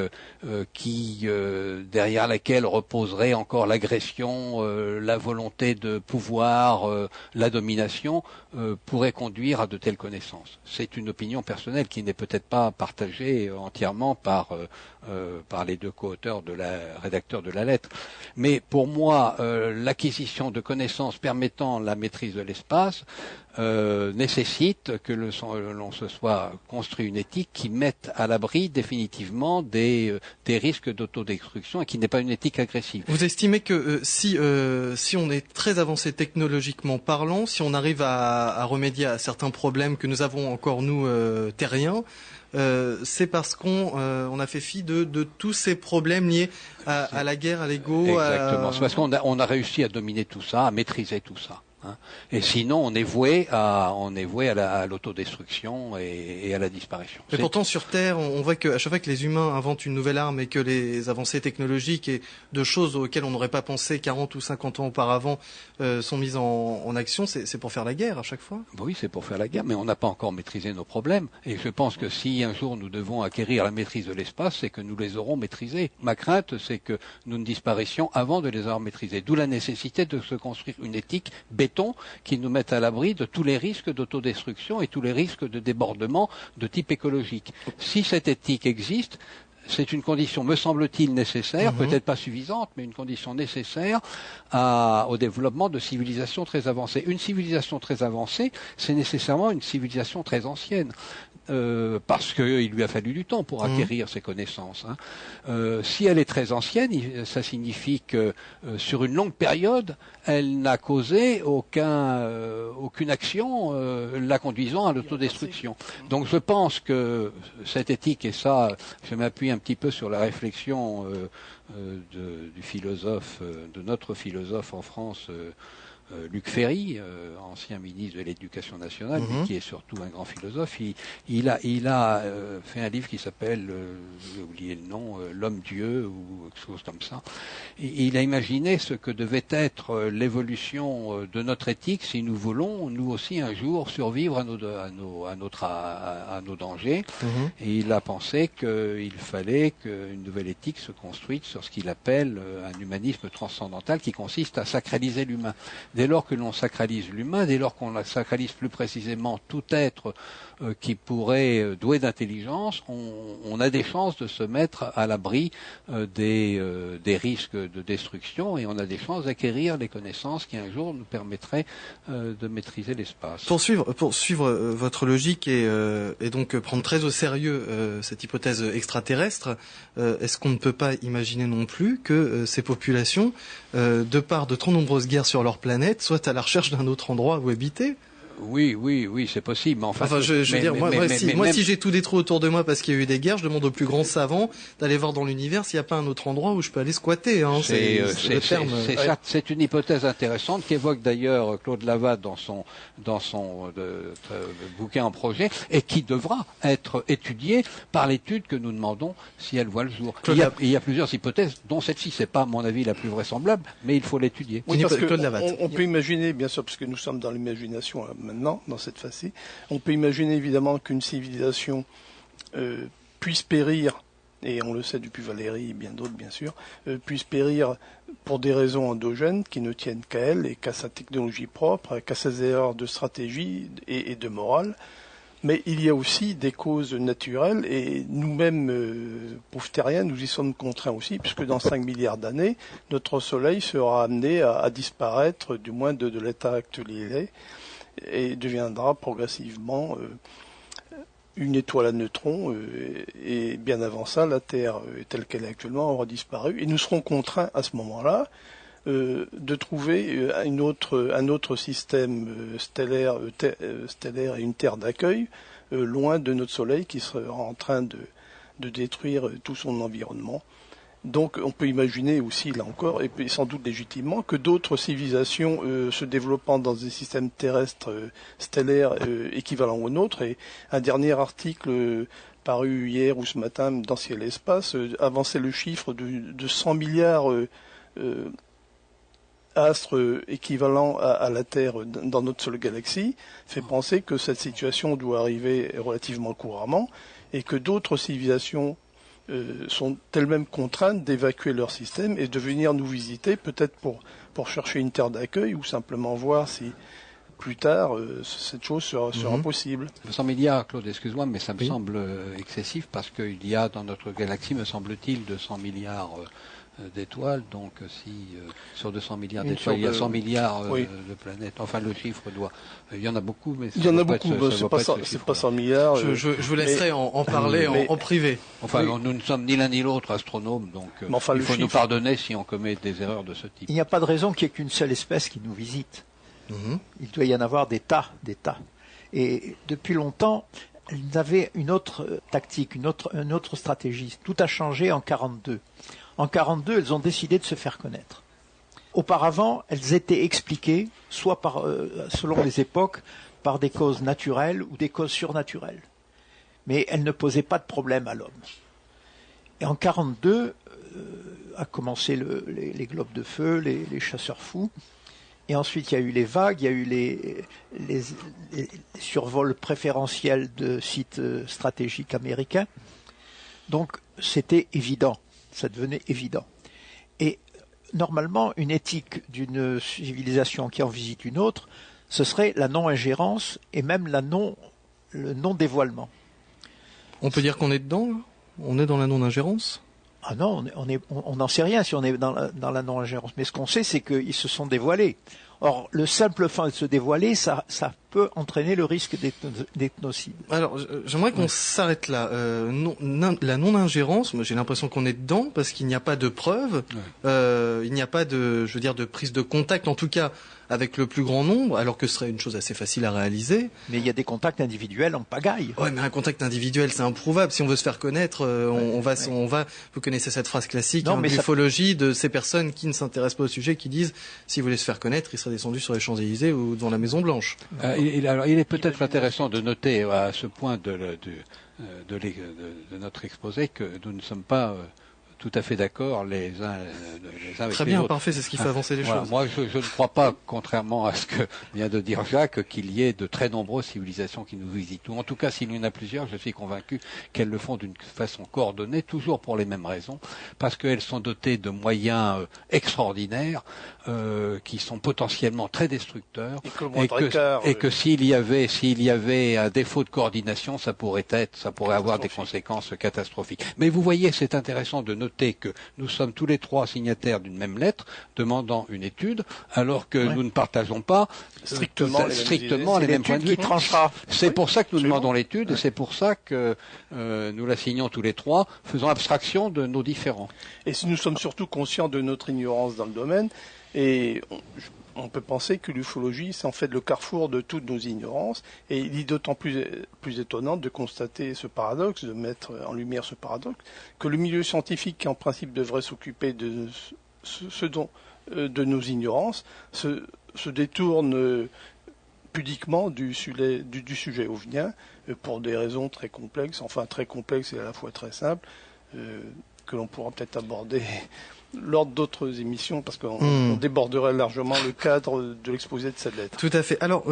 derrière laquelle reposerait encore l'agression, la volonté de pouvoir, la domination, pourrait conduire à de telles connaissances. C'est une opinion personnelle qui n'est peut-être pas partagée entièrement par les deux co-auteurs rédacteurs de la lettre. Mais pour moi, l'acquisition de connaissances permettant la maîtrise de l'espace nécessite que l'on se soit construit une éthique qui mette à l'abri définitivement des risques d'autodestruction et qui n'est pas une éthique agressive. Vous estimez que si on est très avancé technologiquement parlant, si on arrive à remédier à certains problèmes que nous avons encore nous terriens, c'est parce qu'on a fait fi de tous ces problèmes liés à la guerre, à l'ego. Exactement. C'est parce qu'on a réussi à dominer tout ça, à maîtriser tout ça. Et sinon, on est voué à l'autodestruction et à la disparition. Mais pourtant, sur Terre, on voit qu'à chaque fois que les humains inventent une nouvelle arme et que les avancées technologiques et de choses auxquelles on n'aurait pas pensé 40 ou 50 ans auparavant sont mises en action, c'est pour faire la guerre à chaque fois. Oui, c'est pour faire la guerre, mais on n'a pas encore maîtrisé nos problèmes. Et je pense que si un jour nous devons acquérir la maîtrise de l'espace, c'est que nous les aurons maîtrisés. Ma crainte, c'est que nous ne disparissions avant de les avoir maîtrisés. D'où la nécessité de se construire une éthique béton qui nous mettent à l'abri de tous les risques d'autodestruction et tous les risques de débordement de type écologique. Si cette éthique existe, c'est une condition, me semble-t-il, nécessaire, peut-être pas suffisante, mais une condition nécessaire au développement de civilisations très avancées. Une civilisation très avancée, c'est nécessairement une civilisation très ancienne. Parce qu'il lui a fallu du temps pour acquérir ces connaissances. Si elle est très ancienne, ça signifie que sur une longue période, elle n'a causé aucune action la conduisant à l'autodestruction. Donc je pense que cette éthique, et ça, je m'appuie un petit peu sur la réflexion de notre philosophe en France, Luc Ferry, ancien ministre de l'Éducation nationale, mais qui est surtout un grand philosophe, il a fait un livre qui s'appelle, j'ai oublié le nom, L'Homme-Dieu ou quelque chose comme ça. Il a imaginé ce que devait être l'évolution de notre éthique si nous voulons, nous aussi, un jour, survivre à nos dangers. Et il a pensé qu'il fallait qu'une nouvelle éthique se construise sur ce qu'il appelle un humanisme transcendantal qui consiste à sacraliser l'humain. Dès lors que l'on sacralise l'humain, dès lors qu'on sacralise plus précisément tout être qui pourrait doué d'intelligence, on a des chances de se mettre à l'abri des risques de destruction et on a des chances d'acquérir les connaissances qui un jour nous permettraient de maîtriser l'espace. Pour suivre votre logique et donc prendre très au sérieux cette hypothèse extraterrestre, est-ce qu'on ne peut pas imaginer non plus que ces populations, de par de trop nombreuses guerres sur leur planète, soient à la recherche d'un autre endroit où habiter? Oui, c'est possible. Mais enfin, je veux dire, si j'ai tout détruit autour de moi parce qu'il y a eu des guerres, je demande aux plus grands savants d'aller voir dans l'univers s'il n'y a pas un autre endroit où je peux aller squatter. C'est une hypothèse intéressante qu'évoque d'ailleurs Claude Lavatte dans son bouquin en projet et qui devra être étudiée par l'étude que nous demandons si elle voit le jour. Il y a plusieurs hypothèses, dont celle-ci, c'est pas à mon avis la plus vraisemblable, mais il faut l'étudier. Oui, parce que on peut imaginer, bien sûr, parce que nous sommes dans l'imagination maintenant, dans cette phase-ci, on peut imaginer évidemment qu'une civilisation puisse périr, et on le sait depuis Valérie et bien d'autres bien sûr, puisse périr pour des raisons endogènes qui ne tiennent qu'à elle et qu'à sa technologie propre, qu'à ses erreurs de stratégie et de morale. Mais il y a aussi des causes naturelles et nous-mêmes, pauvres terriens, nous y sommes contraints aussi, puisque dans 5 milliards d'années, notre Soleil sera amené à disparaître, du moins de l'état actuel et deviendra progressivement une étoile à neutrons, et bien avant ça, la Terre telle qu'elle est actuellement aura disparu, et nous serons contraints à ce moment-là de trouver un autre système stellaire et une Terre d'accueil loin de notre Soleil qui sera en train de détruire tout son environnement. Donc on peut imaginer aussi, là encore, et sans doute légitimement, que d'autres civilisations se développant dans des systèmes terrestres stellaires équivalents aux nôtres, et un dernier article paru hier ou ce matin dans Ciel et Espace avançait le chiffre de 100 milliards astres équivalents à la Terre dans notre seule galaxie, fait penser que cette situation doit arriver relativement couramment, et que d'autres civilisations sont elles-mêmes contraintes d'évacuer leur système et de venir nous visiter, peut-être pour chercher une terre d'accueil ou simplement voir si plus tard cette chose sera possible. 100 milliards, Claude, excuse-moi, mais ça me semble excessif parce qu'il y a dans notre galaxie, me semble-t-il, 200 milliards d'étoiles, donc si sur 200 milliards d'étoiles, il y a 100 milliards de planètes, enfin le chiffre doit... il y en a beaucoup, mais il y en a beaucoup, c'est pas 100 milliards. Je vous laisserai en parler en privé. Enfin, nous ne sommes ni l'un ni l'autre astronomes, donc il faut nous pardonner si on commet des erreurs de ce type. Il n'y a pas de raison qu'il n'y ait qu'une seule espèce qui nous visite. Il doit y en avoir des tas. Et depuis longtemps, ils avaient une autre tactique, une autre stratégie. Tout a changé en 1942. En 1942, elles ont décidé de se faire connaître. Auparavant, elles étaient expliquées, soit selon les époques, par des causes naturelles ou des causes surnaturelles. Mais elles ne posaient pas de problème à l'homme. Et en 1942, a commencé les globes de feu, les chasseurs fous. Et ensuite, il y a eu les vagues, il y a eu les survols préférentiels de sites stratégiques américains. Donc, c'était évident. Ça devenait évident. Et normalement, une éthique d'une civilisation qui en visite une autre, ce serait la non-ingérence et même le non-dévoilement. On peut dire qu'on est dedans, là ? On est dans la non-ingérence ? Ah non, on n'en sait rien si on est dans la non-ingérence. Mais ce qu'on sait, c'est qu'ils se sont dévoilés. Or, le simple fait de se dévoiler, ça peut entraîner le risque d'ethnocide. Alors, j'aimerais qu'on s'arrête là. La non-ingérence, moi j'ai l'impression qu'on est dedans parce qu'il n'y a pas de preuves, il n'y a pas de prise de contact, en tout cas avec le plus grand nombre, alors que ce serait une chose assez facile à réaliser. Mais il y a des contacts individuels en pagaille. Ouais, mais un contact individuel, c'est improuvable. Si on veut se faire connaître, on va. Vous connaissez cette phrase classique en ufologie de ces personnes qui ne s'intéressent pas au sujet, qui disent s'ils voulaient se faire connaître, ils seraient descendus sur les Champs-Élysées ou devant la Maison Blanche. Il est peut-être intéressant de noter à ce point de notre exposé que nous ne sommes pas tout à fait d'accord les uns avec les autres. Très bien, parfait, c'est ce qui fait avancer les choses. Moi, je ne crois pas, contrairement à ce que vient de dire Jacques, qu'il y ait de très nombreuses civilisations qui nous visitent. Ou en tout cas, s'il y en a plusieurs, je suis convaincu qu'elles le font d'une façon coordonnée, toujours pour les mêmes raisons, parce qu'elles sont dotées de moyens extraordinaires, qui sont potentiellement très destructeurs, et que s'il y avait un défaut de coordination, ça pourrait avoir des conséquences catastrophiques. Mais vous voyez, c'est intéressant de noter que nous sommes tous les trois signataires d'une même lettre demandant une étude, alors que nous ne partageons pas strictement les mêmes points de vue. C'est pour ça que nous demandons l'étude, et c'est pour ça que nous la signons tous les trois, faisant abstraction de nos différends. Et si nous sommes surtout conscients de notre ignorance dans le domaine, et on peut penser que l'ufologie, c'est en fait le carrefour de toutes nos ignorances, et il est d'autant plus étonnant de constater ce paradoxe, de mettre en lumière ce paradoxe, que le milieu scientifique, qui en principe devrait s'occuper de de nos ignorances, se détourne pudiquement du sujet ovenien, pour des raisons très complexes, et à la fois très simples, que l'on pourra peut-être aborder lors d'autres émissions, parce qu'on déborderait largement le cadre de l'exposé de cette lettre. Tout à fait. Alors,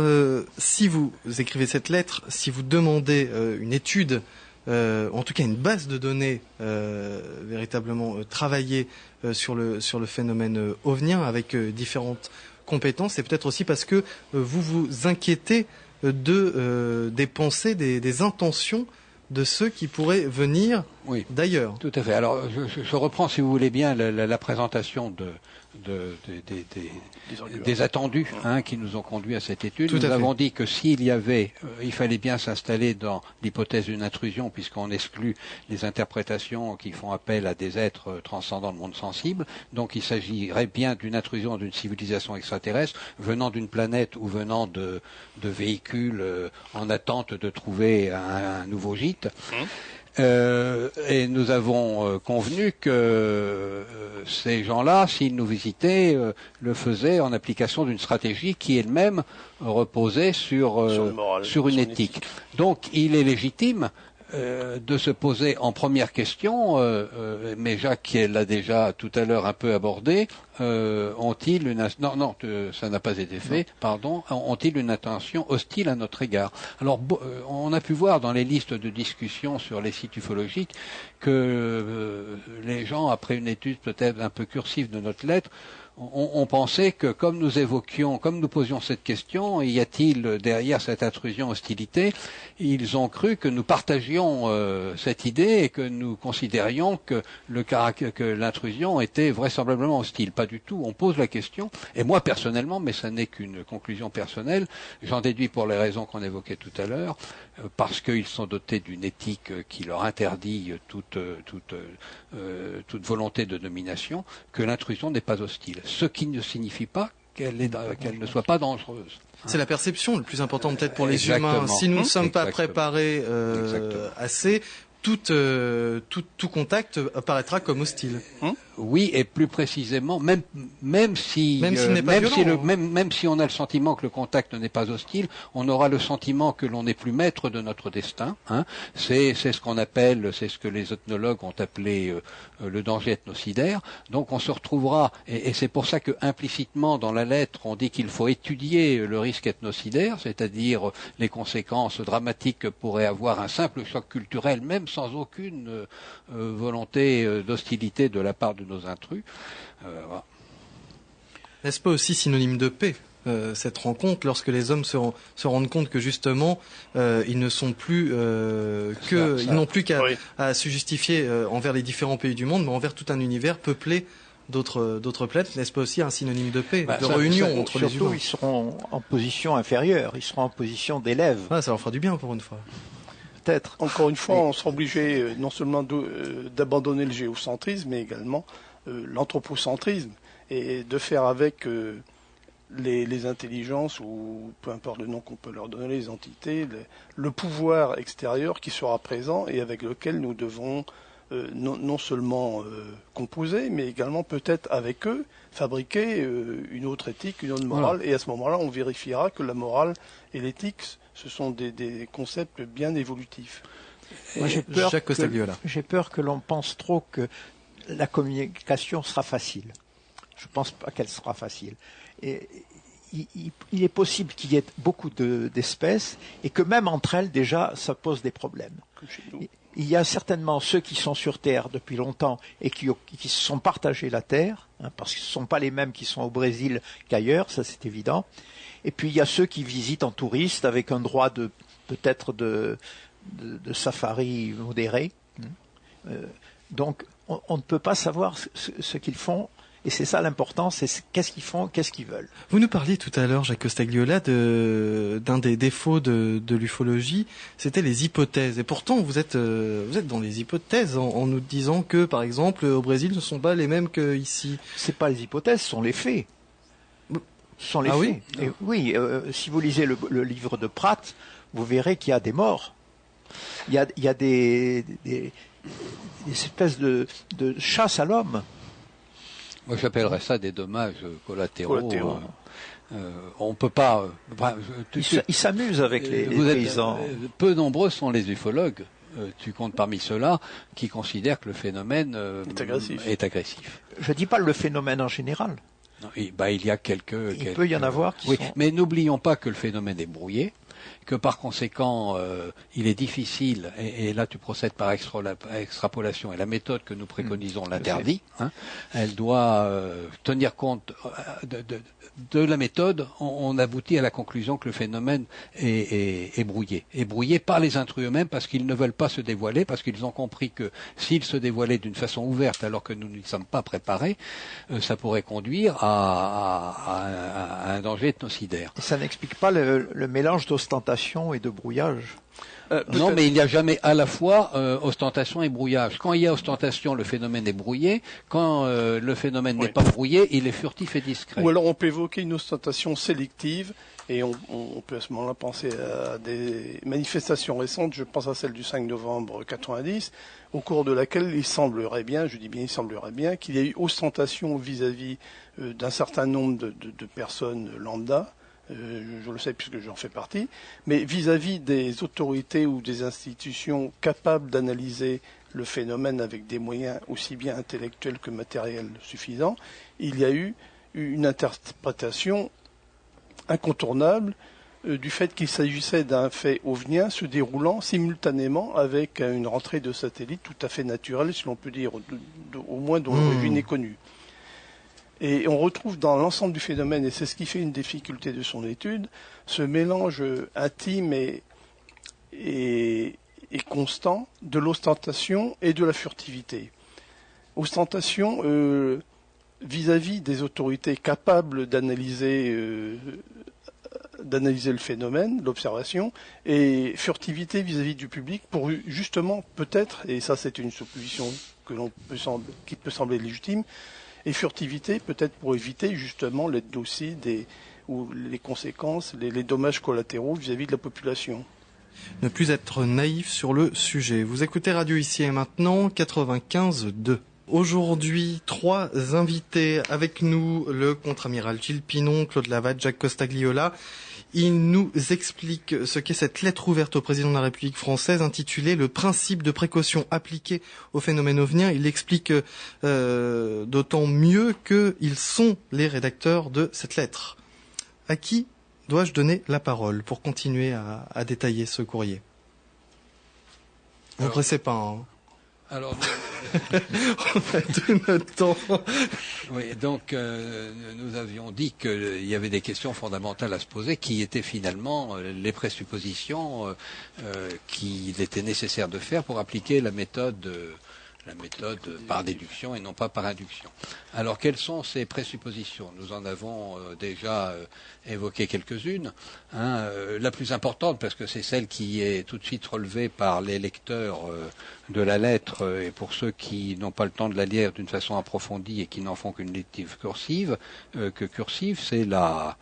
si vous écrivez cette lettre, si vous demandez une étude, en tout cas une base de données véritablement travaillée sur le phénomène ovenien avec différentes compétences, c'est peut-être aussi parce que vous vous inquiétez des pensées, des intentions de ceux qui pourraient venir Oui. D'ailleurs. Tout à fait. Alors, je reprends, si vous voulez bien, la présentation des attendus qui nous ont conduits à cette étude. Nous avons dit que s'il y avait, il fallait bien s'installer dans l'hypothèse d'une intrusion, puisqu'on exclut les interprétations qui font appel à des êtres transcendant le monde sensible. Donc, il s'agirait bien d'une intrusion d'une civilisation extraterrestre venant d'une planète ou venant de véhicules en attente de trouver un nouveau gîte. Et nous avons convenu que ces gens-là, s'ils nous visitaient, le faisaient en application d'une stratégie qui elle-même reposait sur une éthique. Donc il est légitime de se poser en première question, mais Jacques l'a déjà tout à l'heure un peu abordé, ont-ils une ça n'a pas été fait, pardon, ont-ils une intention hostile à notre égard? Alors on a pu voir dans les listes de discussion sur les sites ufologiques que les gens, après une étude peut-être un peu cursive de notre lettre, on pensait que comme nous posions cette question, y a-t-il derrière cette intrusion hostilité, ils ont cru que nous partagions cette idée et que nous considérions que l'intrusion était vraisemblablement hostile. Pas du tout. On pose la question, et moi personnellement, mais ça n'est qu'une conclusion personnelle, j'en déduis pour les raisons qu'on évoquait tout à l'heure, parce qu'ils sont dotés d'une éthique qui leur interdit toute volonté de domination, que l'intrusion n'est pas hostile. Ce qui ne signifie pas qu'elle ne soit pas dangereuse. C'est la perception le plus important peut-être pour les humains. Si nous ne sommes pas préparés assez, tout contact apparaîtra comme hostile. Oui, et plus précisément, même si on a le sentiment que le contact n'est pas hostile, on aura le sentiment que l'on n'est plus maître de notre destin. C'est ce qu'on appelle, c'est ce que les ethnologues ont appelé le danger ethnocidaire. Donc on se retrouvera, et c'est pour ça que implicitement dans la lettre on dit qu'il faut étudier le risque ethnocidaire, c'est-à-dire les conséquences dramatiques que pourrait avoir un simple choc culturel, même sans aucune volonté d'hostilité de la part de nos intrus. Voilà. N'est-ce pas aussi synonyme de paix, cette rencontre, lorsque les hommes se rendent compte que justement ils ne sont plus ils n'ont plus qu'à se justifier envers les différents pays du monde, mais envers tout un univers peuplé d'autres planètes. N'est-ce pas aussi un synonyme de paix, de réunion entre les humains? Surtout, ils seront en position inférieure, ils seront en position d'élève. Ça leur fera du bien pour une fois. Peut-être. Encore une fois, on sera obligé non seulement d'abandonner le géocentrisme, mais également l'anthropocentrisme, et de faire avec les intelligences, ou peu importe le nom qu'on peut leur donner, les entités, le pouvoir extérieur qui sera présent et avec lequel nous devons non seulement composer, mais également peut-être avec eux fabriquer une autre éthique, une autre morale. Voilà. Et à ce moment-là, on vérifiera que la morale et l'éthique, ce sont des concepts bien évolutifs. Moi, j'ai peur que l'on pense trop que la communication sera facile. Je ne pense pas qu'elle sera facile. Et il est possible qu'il y ait beaucoup d'espèces et que même entre elles, déjà, ça pose des problèmes. Comme chez nous. Il y a certainement ceux qui sont sur Terre depuis longtemps et qui se sont partagés la Terre, parce que ce ne sont pas les mêmes qui sont au Brésil qu'ailleurs, ça c'est évident. Et puis il y a ceux qui visitent en touriste avec un droit peut-être de safari modéré. Donc on ne peut pas savoir ce qu'ils font. Et c'est ça l'important, c'est qu'est-ce qu'ils font, qu'est-ce qu'ils veulent. Vous nous parliez tout à l'heure, Jacques Costagliola, d'un des défauts de l'ufologie, c'était les hypothèses. Et pourtant, vous êtes dans les hypothèses en nous disant que, par exemple, au Brésil, ce ne sont pas les mêmes qu'ici. C'est pas les hypothèses, ce sont les faits. Ce sont les faits. Oui, si vous lisez le livre de Pratt, vous verrez qu'il y a des morts. Il y a des espèces de chasse à l'homme. Moi, j'appellerais ça des dommages collatéraux. On peut pas. Ils s'amusent avec les paysans. Peu nombreux sont les ufologues. Tu comptes parmi ceux-là qui considèrent que le phénomène est agressif. Je dis pas le phénomène en général. Non, il y a quelques. Il peut y en avoir qui sont... Mais n'oublions pas que le phénomène est brouillé. que par conséquent, il est difficile, et là tu procèdes par extrapolation, et la méthode que nous préconisons l'interdit, elle doit tenir compte de la méthode. On aboutit à la conclusion que le phénomène est brouillé. Est brouillé par les intrus eux-mêmes parce qu'ils ne veulent pas se dévoiler, parce qu'ils ont compris que s'ils se dévoilaient d'une façon ouverte alors que nous n'y sommes pas préparés, ça pourrait conduire à un danger ethnocidaire. Et ça n'explique pas le mélange d'ostentation et de brouillage. Non, mais il n'y a jamais à la fois ostentation et brouillage. Quand il y a ostentation, le phénomène est brouillé. Quand le phénomène n'est pas brouillé, il est furtif et discret. Ou alors on peut évoquer une ostentation sélective, et on peut à ce moment-là penser à des manifestations récentes. Je pense à celle du 5 novembre 90, au cours de laquelle il semblerait bien, je dis bien il semblerait bien, qu'il y a eu ostentation vis-à-vis d'un certain nombre de personnes lambda. Je le sais puisque j'en fais partie, mais vis-à-vis des autorités ou des institutions capables d'analyser le phénomène avec des moyens aussi bien intellectuels que matériels suffisants, il y a eu une interprétation incontournable du fait qu'il s'agissait d'un fait ovnien se déroulant simultanément avec une rentrée de satellites tout à fait naturelle, si l'on peut dire, au moins dont l'origine est connue. Et on retrouve dans l'ensemble du phénomène, et c'est ce qui fait une difficulté de son étude, ce mélange intime et constant de l'ostentation et de la furtivité. Ostentation vis-à-vis des autorités capables d'analyser le phénomène, l'observation, et furtivité vis-à-vis du public pour justement peut-être, et ça c'est une supposition qui peut sembler légitime, et furtivité peut-être pour éviter justement l'ethnocide ou les conséquences, les dommages collatéraux vis-à-vis de la population. Ne plus être naïf sur le sujet. Vous écoutez Radio Ici et Maintenant, 95.2. Aujourd'hui, 3 invités avec nous, le contre-amiral Gilles Pinon, Claude Lavat, Jacques Costagliola. Il nous explique ce qu'est cette lettre ouverte au président de la République française intitulée « Le principe de précaution appliqué au phénomène ovnien ». Il l'explique d'autant mieux qu'ils sont les rédacteurs de cette lettre. À qui dois-je donner la parole pour continuer à détailler ce courrier ? Vous ne pressez pas, hein. Alors, on a tout notre temps. Oui, donc nous avions dit qu'il y avait des questions fondamentales à se poser, qui étaient finalement les présuppositions qu'il était nécessaire de faire pour appliquer la méthode par déduction et non pas par induction. Alors, quelles sont ces présuppositions ? Nous en avons déjà évoqué quelques-unes. La plus importante, parce que c'est celle qui est tout de suite relevée par les lecteurs de la lettre, et pour ceux qui n'ont pas le temps de la lire d'une façon approfondie et qui n'en font qu'une lecture cursive, c'est la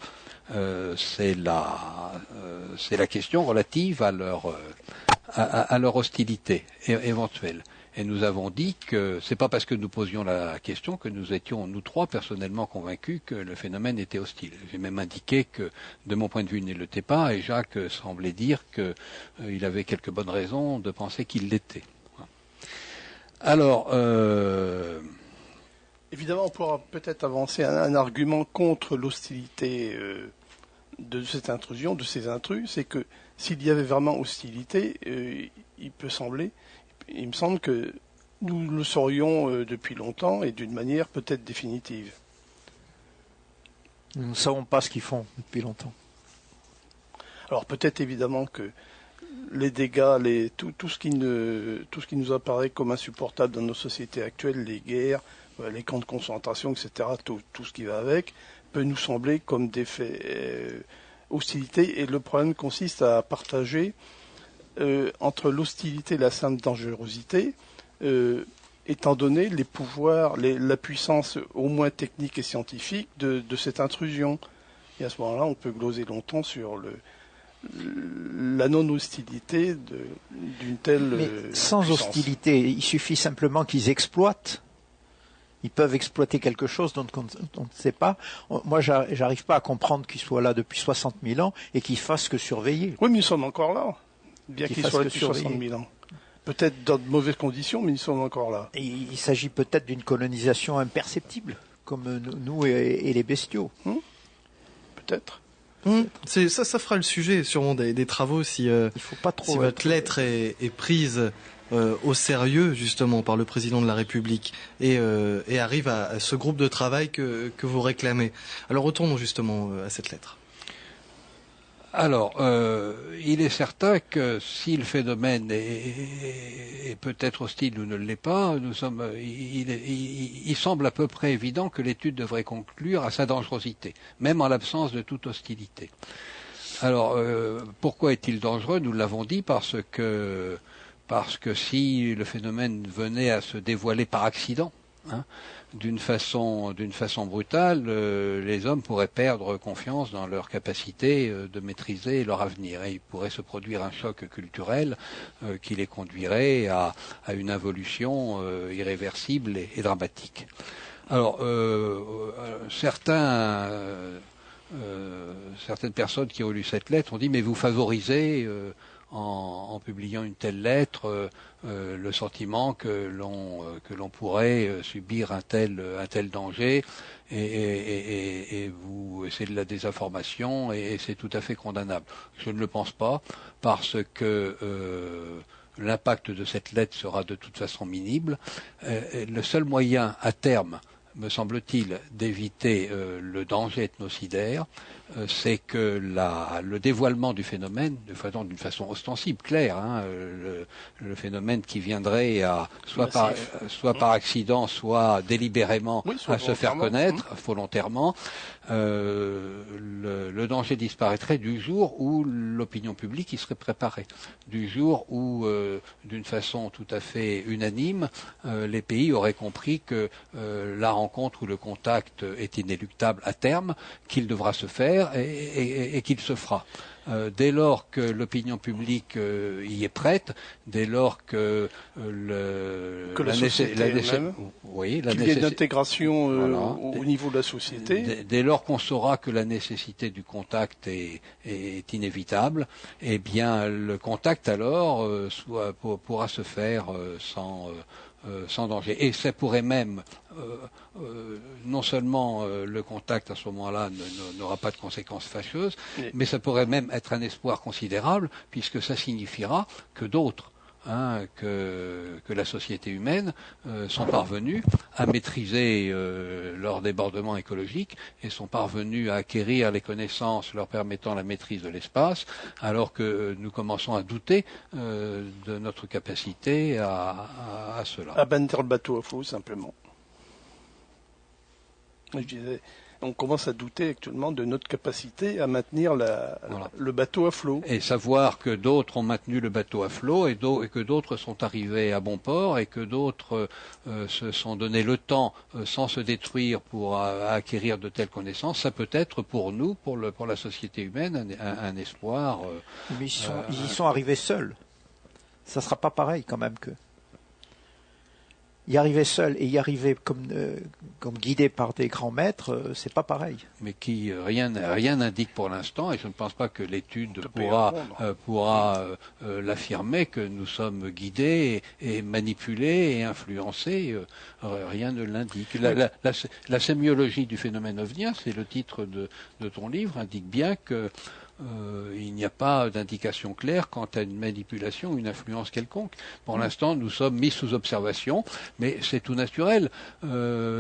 question relative à leur hostilité éventuelle. Et nous avons dit que c'est pas parce que nous posions la question que nous étions, nous trois, personnellement convaincus que le phénomène était hostile. J'ai même indiqué que, de mon point de vue, il ne l'était pas, et Jacques semblait dire qu'il avait quelques bonnes raisons de penser qu'il l'était. Alors, évidemment, on pourra peut-être avancer un argument contre l'hostilité de cette intrusion, de ces intrus, c'est que s'il y avait vraiment hostilité, il me semble que nous le saurions depuis longtemps et d'une manière peut-être définitive. Nous ne savons pas ce qu'ils font depuis longtemps. Alors peut-être évidemment que les dégâts, tout ce qui nous apparaît comme insupportable dans nos sociétés actuelles, les guerres, les camps de concentration, etc., tout ce qui va avec, peut nous sembler comme des faits hostilités. Et le problème consiste à partager entre l'hostilité et la simple dangerosité, étant donné les pouvoirs, la puissance au moins technique et scientifique de cette intrusion. Et à ce moment-là, on peut gloser longtemps sur la non-hostilité d'une telle Mais sans puissance. hostilité, il suffit simplement qu'ils exploitent. Ils peuvent exploiter quelque chose dont on ne sait pas. Moi, j'arrive pas à comprendre qu'ils soient là depuis 60 000 ans et qu'ils fassent que surveiller. Oui, mais nous sommes encore là, bien qu'ils soient là depuis surveiller. 60 000 ans. Peut-être dans de mauvaises conditions, mais nous sommes encore là. Et il s'agit peut-être d'une colonisation imperceptible, comme nous et les bestiaux. Peut-être. Ça fera le sujet sûrement des travaux si, Il faut pas trop si votre lettre est prise au sérieux justement par le président de la République et arrive à ce groupe de travail que vous réclamez. Alors retournons justement à cette lettre. Alors, il est certain que si le phénomène est peut-être hostile ou ne l'est pas, il semble à peu près évident que l'étude devrait conclure à sa dangerosité, même en l'absence de toute hostilité. Alors, pourquoi est-il dangereux? Nous l'avons dit parce que si le phénomène venait à se dévoiler par accident, d'une façon brutale, les hommes pourraient perdre confiance dans leur capacité de maîtriser leur avenir et il pourrait se produire un choc culturel qui les conduirait à une involution irréversible et dramatique. Alors certaines personnes qui ont lu cette lettre ont dit mais vous favorisez en publiant une telle lettre le sentiment que l'on pourrait subir un tel danger et c'est de la désinformation et c'est tout à fait condamnable. Je ne le pense pas parce que l'impact de cette lettre sera de toute façon minime. Le seul moyen à terme, me semble-t-il, d'éviter le danger ethnocidaire, c'est que le dévoilement du phénomène, d'une façon ostensible, claire, le phénomène qui viendrait soit par accident, soit délibérément à se faire connaître, volontairement, le danger disparaîtrait du jour où l'opinion publique y serait préparée, du jour où, d'une façon tout à fait unanime, les pays auraient compris que la rencontre ou le contact est inéluctable à terme, qu'il devra se faire et qu'il se fera. Dès lors que l'opinion publique y est prête, dès lors que la société elle-même, qu'il y ait une intégration au niveau de la société. Dès lors qu'on saura que la nécessité du contact est inévitable, eh bien le contact alors pourra se faire sans danger. Et ça pourrait même, non seulement le contact à ce moment-là n'aura pas de conséquences fâcheuses, mais ça pourrait même être un espoir considérable, puisque ça signifiera que d'autres, que la société humaine sont parvenus à maîtriser leur débordement écologique et sont parvenus à acquérir les connaissances leur permettant la maîtrise de l'espace, alors que nous commençons à douter de notre capacité à cela. À bannir le bateau à flot, simplement. Je disais, on commence à douter actuellement de notre capacité à maintenir le bateau à flot. Et savoir que d'autres ont maintenu le bateau à flot et que d'autres sont arrivés à bon port et que d'autres se sont donné le temps sans se détruire pour acquérir de telles connaissances, ça peut être pour nous, pour la société humaine, un espoir. Mais ils y sont arrivés seuls. Ça sera pas pareil quand même que. Y arriver seul et y arriver comme guidé par des grands maîtres, c'est pas pareil. Mais qui rien n'indique pour l'instant, et je ne pense pas que l'étude pourra l'affirmer, que nous sommes guidés et manipulés et influencés. Rien ne l'indique. La sémiologie du phénomène ovnien, c'est le titre de ton livre, indique bien que il n'y a pas d'indication claire quant à une manipulation ou une influence quelconque. Pour l'instant, nous sommes mis sous observation, mais c'est tout naturel.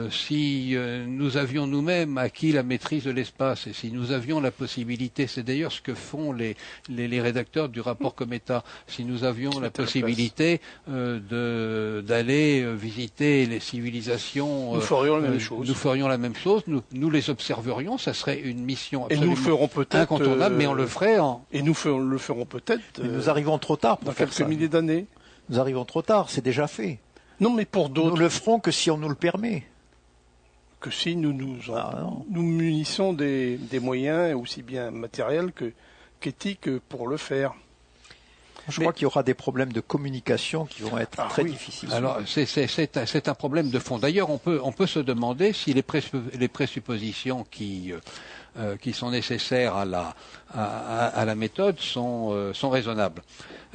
Si nous avions nous-mêmes acquis la maîtrise de l'espace et si nous avions la possibilité, c'est d'ailleurs ce que font les rédacteurs du rapport Cometa, si nous avions la possibilité d'aller visiter les civilisations, nous ferions la même chose. Nous ferions la même chose, nous les observerions, ça serait une mission absolument incontournable, mais on le ferait Et nous le ferons peut-être. Mais nous arrivons trop tard pour dans faire quelques ça. milliers d'années. Nous arrivons trop tard, c'est déjà fait. Non, mais pour d'autres. Nous le ferons que si on nous le permet. Que si nous munissons des moyens aussi bien matériels qu'éthiques pour le faire. Je crois qu'il y aura des problèmes de communication qui vont être très difficiles. Alors c'est un problème de fond. D'ailleurs, on peut se demander si les présuppositions qui sont nécessaires à la méthode sont raisonnables.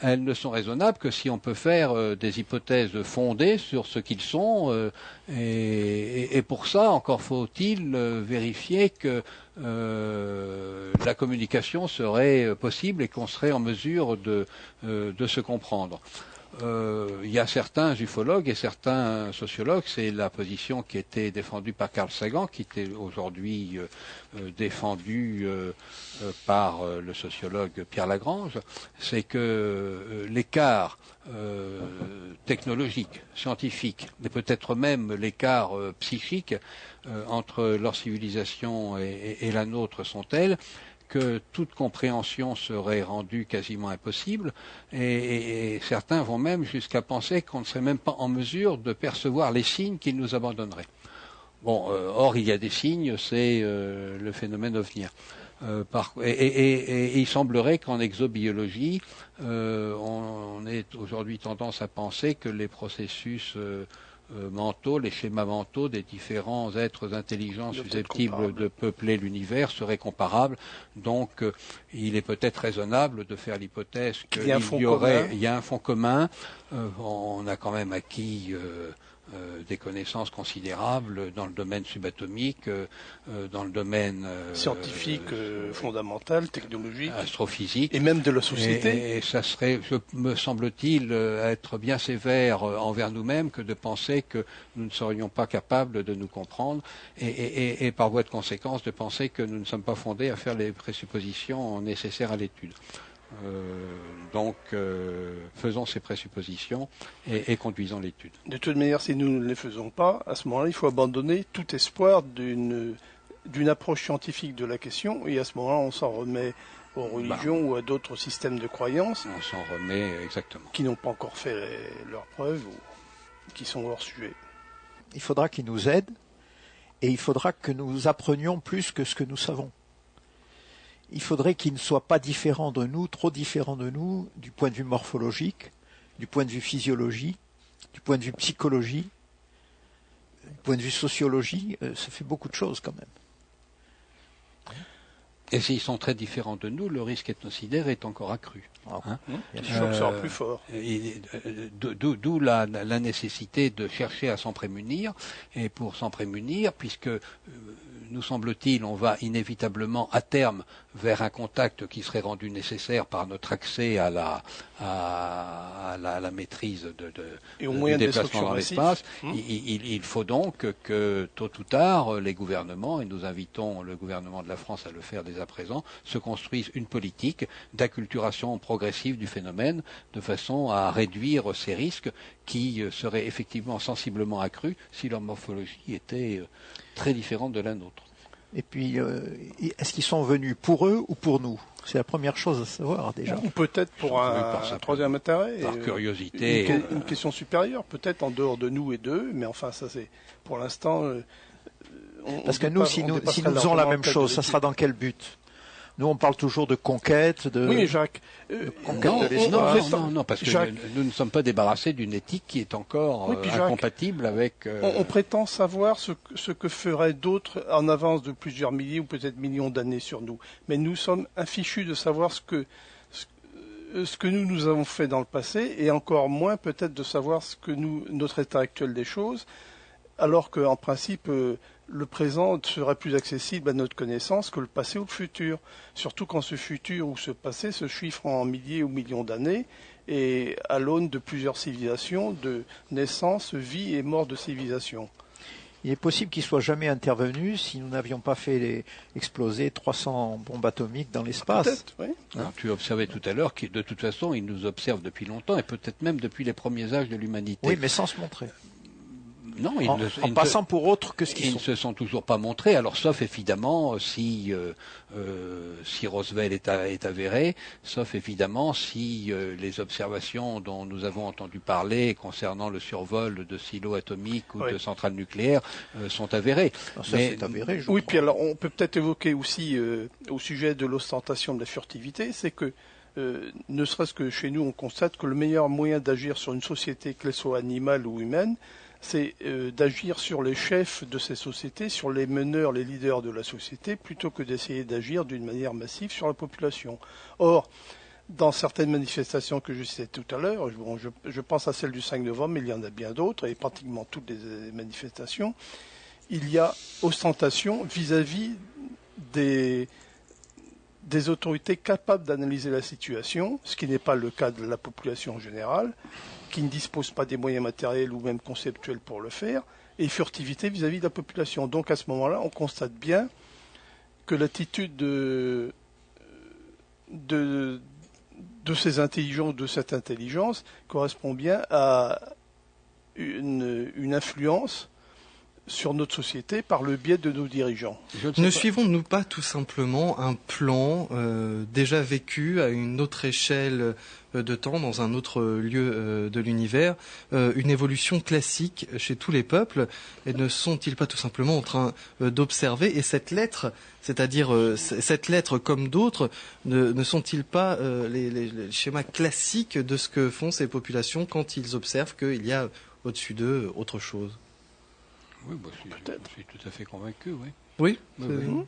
Elles ne sont raisonnables que si on peut faire des hypothèses fondées sur ce qu'ils sont, et pour ça, encore faut-il vérifier que la communication serait possible et qu'on serait en mesure de se comprendre. Il y a certains ufologues et certains sociologues, c'est la position qui était défendue par Carl Sagan, qui était aujourd'hui défendue par le sociologue Pierre Lagrange, c'est que l'écart technologique, scientifique, mais peut-être même l'écart psychique entre leur civilisation et la nôtre sont tels que toute compréhension serait rendue quasiment impossible, et certains vont même jusqu'à penser qu'on ne serait même pas en mesure de percevoir les signes qu'ils nous abandonneraient. Bon, or il y a des signes, c'est le phénomène ovnien. Et il semblerait qu'en exobiologie, on ait aujourd'hui tendance à penser que les processus mentaux, les schémas mentaux des différents êtres intelligents susceptibles de peupler l'univers seraient comparables. Donc, il est peut-être raisonnable de faire l'hypothèse qu'il y a un fond commun. On a quand même acquis des connaissances considérables dans le domaine subatomique, dans le domaine scientifique, fondamental, technologique, astrophysique, et même de la société. Et ça serait, me semble-t-il, être bien sévère envers nous-mêmes que de penser que nous ne serions pas capables de nous comprendre, et par voie de conséquence de penser que nous ne sommes pas fondés à faire les présuppositions nécessaires à l'étude. Donc, faisons ces présuppositions et conduisons l'étude. De toute manière, si nous ne les faisons pas, à ce moment-là, il faut abandonner tout espoir d'une approche scientifique de la question, et à ce moment-là, on s'en remet aux religions ou à d'autres systèmes de croyances. On s'en remet, exactement. Qui n'ont pas encore fait leurs preuves ou qui sont hors sujet. Il faudra qu'ils nous aident, et il faudra que nous apprenions plus que ce que nous savons. Il faudrait qu'ils ne soient pas différents de nous, trop différents de nous, du point de vue morphologique, du point de vue physiologie, du point de vue psychologie, du point de vue sociologie. Ça fait beaucoup de choses quand même. Et s'ils sont très différents de nous, le risque ethnocidaire est encore accru. Le choc sera plus fort. D'où la nécessité de chercher à s'en prémunir. Et pour s'en prémunir, puisque nous semble-t-il, on va inévitablement à terme vers un contact qui serait rendu nécessaire par notre accès à la maîtrise du déplacement dans l'espace. Il faut donc que tôt ou tard, les gouvernements, et nous invitons le gouvernement de la France à le faire dès à présent, se construisent une politique d'acculturation progressive du phénomène de façon à réduire ces risques qui seraient effectivement sensiblement accrus si leur morphologie était très différente de la nôtre. Et puis, est-ce qu'ils sont venus pour eux ou pour nous? C'est la première chose à savoir déjà. Ou peut-être pour un troisième intérêt. Par curiosité. Une question supérieure, peut-être en dehors de nous et d'eux, mais enfin ça c'est pour l'instant... Parce que nous, si nous faisons la même chose, ça sera dans quel but? Nous, on parle toujours de conquête, de... Oui, Jacques. Non, parce que Jacques, nous ne sommes pas débarrassés d'une éthique qui est encore incompatible avec... On prétend savoir ce que feraient d'autres en avance de plusieurs milliers ou peut-être millions d'années sur nous. Mais nous sommes infichus de savoir ce que nous avons fait dans le passé, et encore moins peut-être de savoir notre état actuel des choses, alors qu'en principe... le présent serait plus accessible à notre connaissance que le passé ou le futur. Surtout quand ce futur ou ce passé se chiffre en milliers ou millions d'années et à l'aune de plusieurs civilisations, de naissance, vie et mort de civilisation. Il est possible qu'il ne soit jamais intervenu si nous n'avions pas fait exploser 300 bombes atomiques dans l'espace. Peut-être, oui. Alors, tu observais tout à l'heure que de toute façon, il nous observe depuis longtemps et peut-être même depuis les premiers âges de l'humanité. Oui, mais sans se montrer. Non, en passant pour autre que ce qu'ils sont. Ils ne se sont toujours pas montrés, alors sauf évidemment si Roswell est avéré, sauf évidemment si les observations dont nous avons entendu parler concernant le survol de silos atomiques ou de centrales nucléaires sont avérées. C'est avéré, oui, puis alors on peut peut-être évoquer aussi au sujet de l'ostentation de la furtivité, c'est que ne serait-ce que chez nous, on constate que le meilleur moyen d'agir sur une société, qu'elle soit animale ou humaine, c'est d'agir sur les chefs de ces sociétés, sur les meneurs, les leaders de la société, plutôt que d'essayer d'agir d'une manière massive sur la population. Or, dans certaines manifestations que je citais tout à l'heure, je pense à celle du 5 novembre, mais il y en a bien d'autres, et pratiquement toutes les manifestations, il y a ostentation vis-à-vis des autorités capables d'analyser la situation, ce qui n'est pas le cas de la population en général, qui ne dispose pas des moyens matériels ou même conceptuels pour le faire, et furtivité vis-à-vis de la population. Donc à ce moment-là, on constate bien que l'attitude de ces intelligences, de cette intelligence, correspond bien à une influence sur notre société par le biais de nos dirigeants. Ne suivons-nous pas tout simplement un plan déjà vécu à une autre échelle de temps, dans un autre lieu de l'univers, une évolution classique chez tous les peuples, et ne sont-ils pas tout simplement en train d'observer, et cette lettre, c'est-à-dire cette lettre comme d'autres, ne sont-ils pas les schémas classiques de ce que font ces populations quand ils observent qu'il y a au-dessus d'eux autre chose? Oui, je suis tout à fait convaincu, oui. Oui, Oui.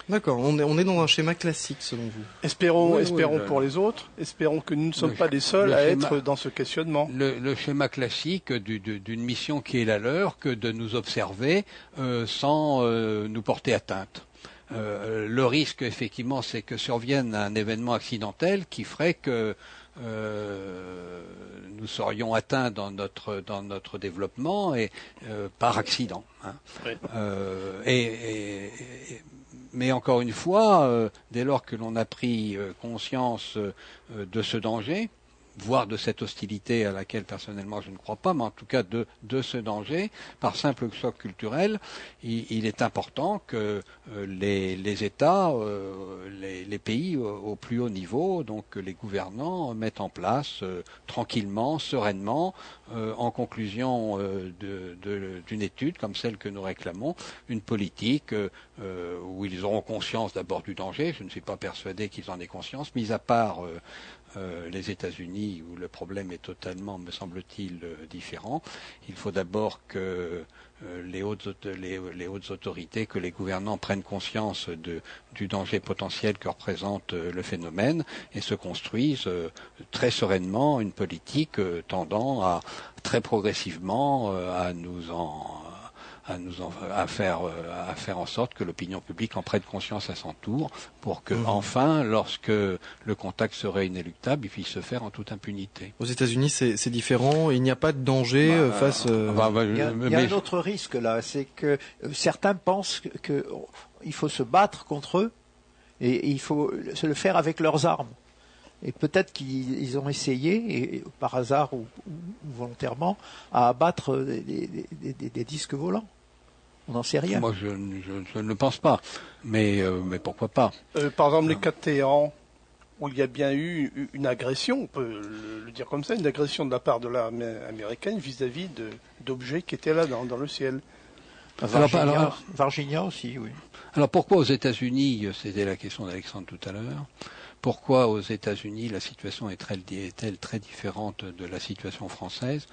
D'accord, on est dans un schéma classique selon vous. Espérons pour les autres, espérons que nous ne sommes pas les seuls à être dans ce questionnement. Le schéma classique d'une mission qui est la leur, que de nous observer sans nous porter atteinte. Le risque, effectivement, c'est que survienne un événement accidentel qui ferait que nous serions atteints dans notre développement et par accident. Hein. Oui. Mais encore une fois, dès lors que l'on a pris conscience de ce danger, voire de cette hostilité à laquelle personnellement je ne crois pas, mais en tout cas de ce danger, par simple choc culturel, il est important que les États, les pays au plus haut niveau, donc les gouvernants, mettent en place tranquillement, sereinement, en conclusion d'une étude comme celle que nous réclamons, une politique où ils auront conscience d'abord du danger. Je ne suis pas persuadé qu'ils en aient conscience, mis à part les États-Unis, où le problème est totalement, me semble-t-il, différent. Il faut d'abord que les hautes autorités, que les gouvernants prennent conscience du danger potentiel que représente le phénomène et se construisent très sereinement une politique tendant à très progressivement à faire en sorte que l'opinion publique en prenne conscience à son tour, pour que enfin, lorsque le contact serait inéluctable, il puisse se faire en toute impunité. Aux États-Unis, c'est différent. Il n'y a pas de danger face. Il y a un autre risque là, c'est que certains pensent qu'il faut se battre contre eux et il faut se le faire avec leurs armes. Et peut-être qu'ils ont essayé, et par hasard ou volontairement, à abattre des disques volants. On n'en sait rien. Moi, je ne le pense pas, mais pourquoi pas. Par exemple, les cas de Téhéran, où il y a bien eu une agression, on peut le dire comme ça, une agression de la part de l'armée américaine vis-à-vis d'objets qui étaient là dans le ciel. Virginia aussi, oui. Alors pourquoi aux États-Unis, c'était la question d'Alexandre tout à l'heure, pourquoi aux États-Unis la situation est-elle très différente de la situation française?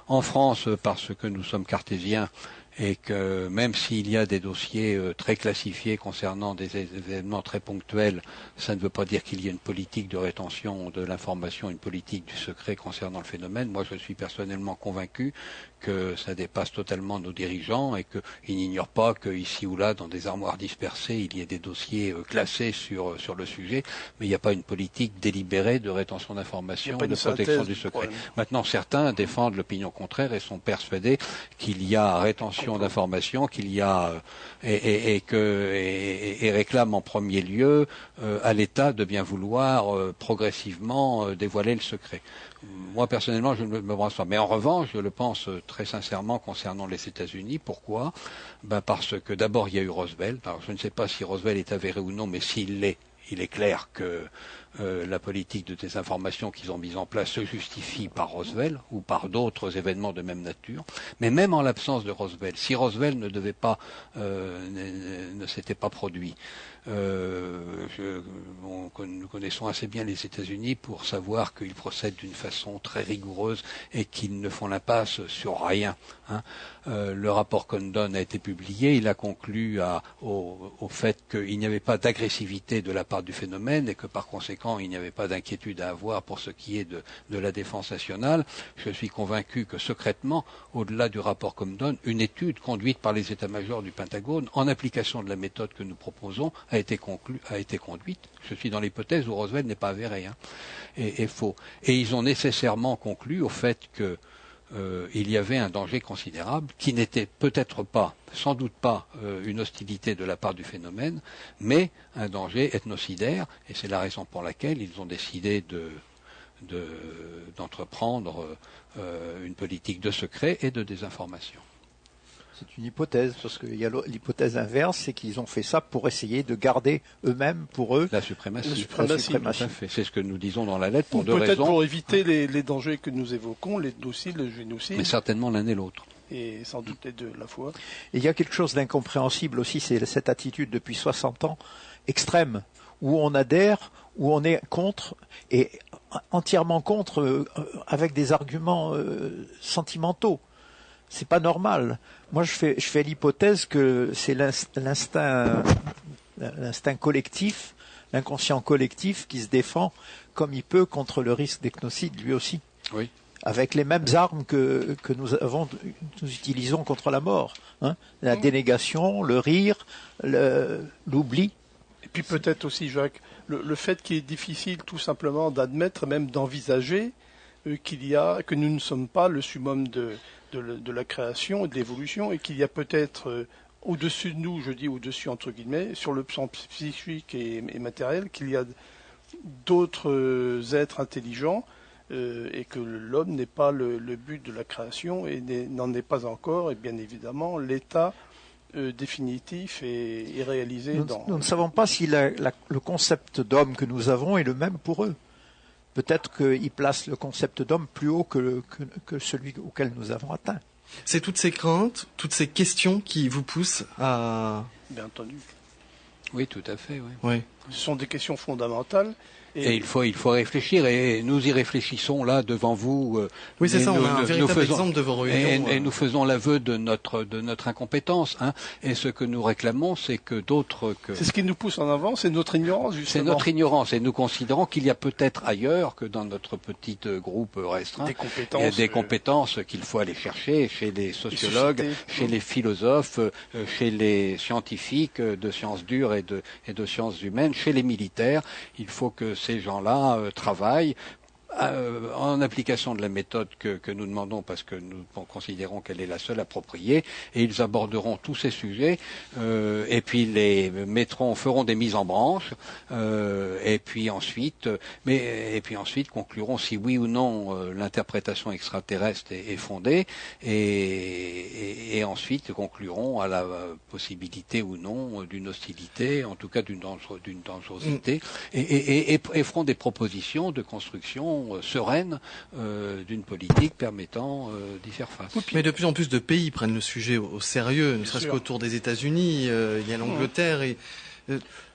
En France, parce que nous sommes cartésiens, et que même s'il y a des dossiers très classifiés concernant des événements très ponctuels, ça ne veut pas dire qu'il y ait une politique de rétention de l'information, une politique du secret concernant le phénomène. Moi, je suis personnellement convaincu que ça dépasse totalement nos dirigeants et qu'ils n'ignorent pas qu'ici ou là, dans des armoires dispersées, il y ait des dossiers classés sur le sujet, mais il n'y a pas une politique délibérée de rétention d'informations, de protection du secret. Maintenant, certains défendent l'opinion contraire et sont persuadés qu'il y a rétention d'informations, qu'il y a et réclament en premier lieu à l'État de bien vouloir progressivement dévoiler le secret. Moi personnellement, je ne me brasse pas. Mais en revanche, je le pense très sincèrement concernant les États-Unis. Pourquoi? Parce que d'abord il y a eu Roosevelt. Alors je ne sais pas si Roosevelt est avéré ou non, mais s'il l'est, il est clair que la politique de désinformation qu'ils ont mise en place se justifie par Roosevelt ou par d'autres événements de même nature. Mais même en l'absence de Roosevelt, si Roosevelt ne s'était pas produit, nous connaissons assez bien les États-Unis pour savoir qu'ils procèdent d'une façon très rigoureuse et qu'ils ne font l'impasse sur rien. Hein. Le rapport Condon a été publié, il a conclu au fait qu'il n'y avait pas d'agressivité de la part du phénomène et que par conséquent conséquent, il n'y avait pas d'inquiétude à avoir pour ce qui est de la défense nationale. Je suis convaincu que secrètement, au-delà du rapport Comdon, une étude conduite par les états-majors du Pentagone, en application de la méthode que nous proposons, a été conduite. Je suis dans l'hypothèse où Roosevelt n'est pas avéré, et faux. Et ils ont nécessairement conclu au fait que il y avait un danger considérable qui n'était peut-être pas, sans doute pas, une hostilité de la part du phénomène, mais un danger ethnocidaire, et c'est la raison pour laquelle ils ont décidé d'entreprendre une politique de secret et de désinformation. C'est une hypothèse, parce qu'il y a l'hypothèse inverse, c'est qu'ils ont fait ça pour essayer de garder eux-mêmes, pour eux, la suprématie. Tout à fait. C'est ce que nous disons dans la lettre pour Ou deux raisons. peut-être pour éviter les dangers que nous évoquons, l'éthnocide, le génocide. Mais certainement l'un et l'autre. Et sans doute les deux à la fois. Et il y a quelque chose d'incompréhensible aussi, c'est cette attitude depuis 60 ans extrême, où on adhère, où on est contre, et entièrement contre, avec des arguments sentimentaux. C'est pas normal. Moi, je fais l'hypothèse que c'est l'instinct collectif, l'inconscient collectif qui se défend comme il peut contre le risque d'ethnocide, lui aussi. Oui. Avec les mêmes armes que nous utilisons contre la mort. La dénégation, le rire, l'oubli. Et puis peut-être aussi, Jacques, le fait qu'il est difficile tout simplement d'admettre, même d'envisager que nous ne sommes pas le summum de la création et de l'évolution, et qu'il y a peut-être au-dessus de nous, je dis au-dessus entre guillemets, sur le plan psychique et matériel, qu'il y a d'autres êtres intelligents, et que l'homme n'est pas le but de la création et n'en est pas encore, et bien évidemment l'état définitif et réalisé Nous ne savons pas si le concept d'homme que nous avons est le même pour eux. Peut-être qu'ils placent le concept d'homme plus haut que celui auquel nous avons atteint. C'est toutes ces craintes, toutes ces questions qui vous poussent à... Bien entendu. Oui, tout à fait. Oui. Oui. Ce sont des questions fondamentales. Et il faut réfléchir, et nous y réfléchissons là devant vous. Oui, c'est ça, on a un véritable exemple de vos réunions. Et nous faisons l'aveu de notre incompétence. Et ce que nous réclamons, c'est que d'autres... C'est ce qui nous pousse en avant, c'est notre ignorance, justement. C'est notre ignorance, et nous considérons qu'il y a peut-être ailleurs que dans notre petit groupe restreint, il y a des compétences qu'il faut aller chercher chez les sociologues, chez les philosophes, chez les scientifiques de sciences dures et de sciences humaines, chez les militaires. Il faut que ces gens-là travaillent en application de la méthode que nous demandons, parce que nous considérons qu'elle est la seule appropriée, et ils aborderont tous ces sujets, et puis feront des mises en branche, et puis ensuite concluront si oui ou non l'interprétation extraterrestre est fondée, et ensuite concluront à la possibilité ou non d'une hostilité, en tout cas d'une dangerosité, et feront des propositions de construction sereine d'une politique permettant d'y faire face. Mais de plus en plus de pays prennent le sujet au sérieux, ne serait-ce qu'autour des États-Unis, il y a l'Angleterre, et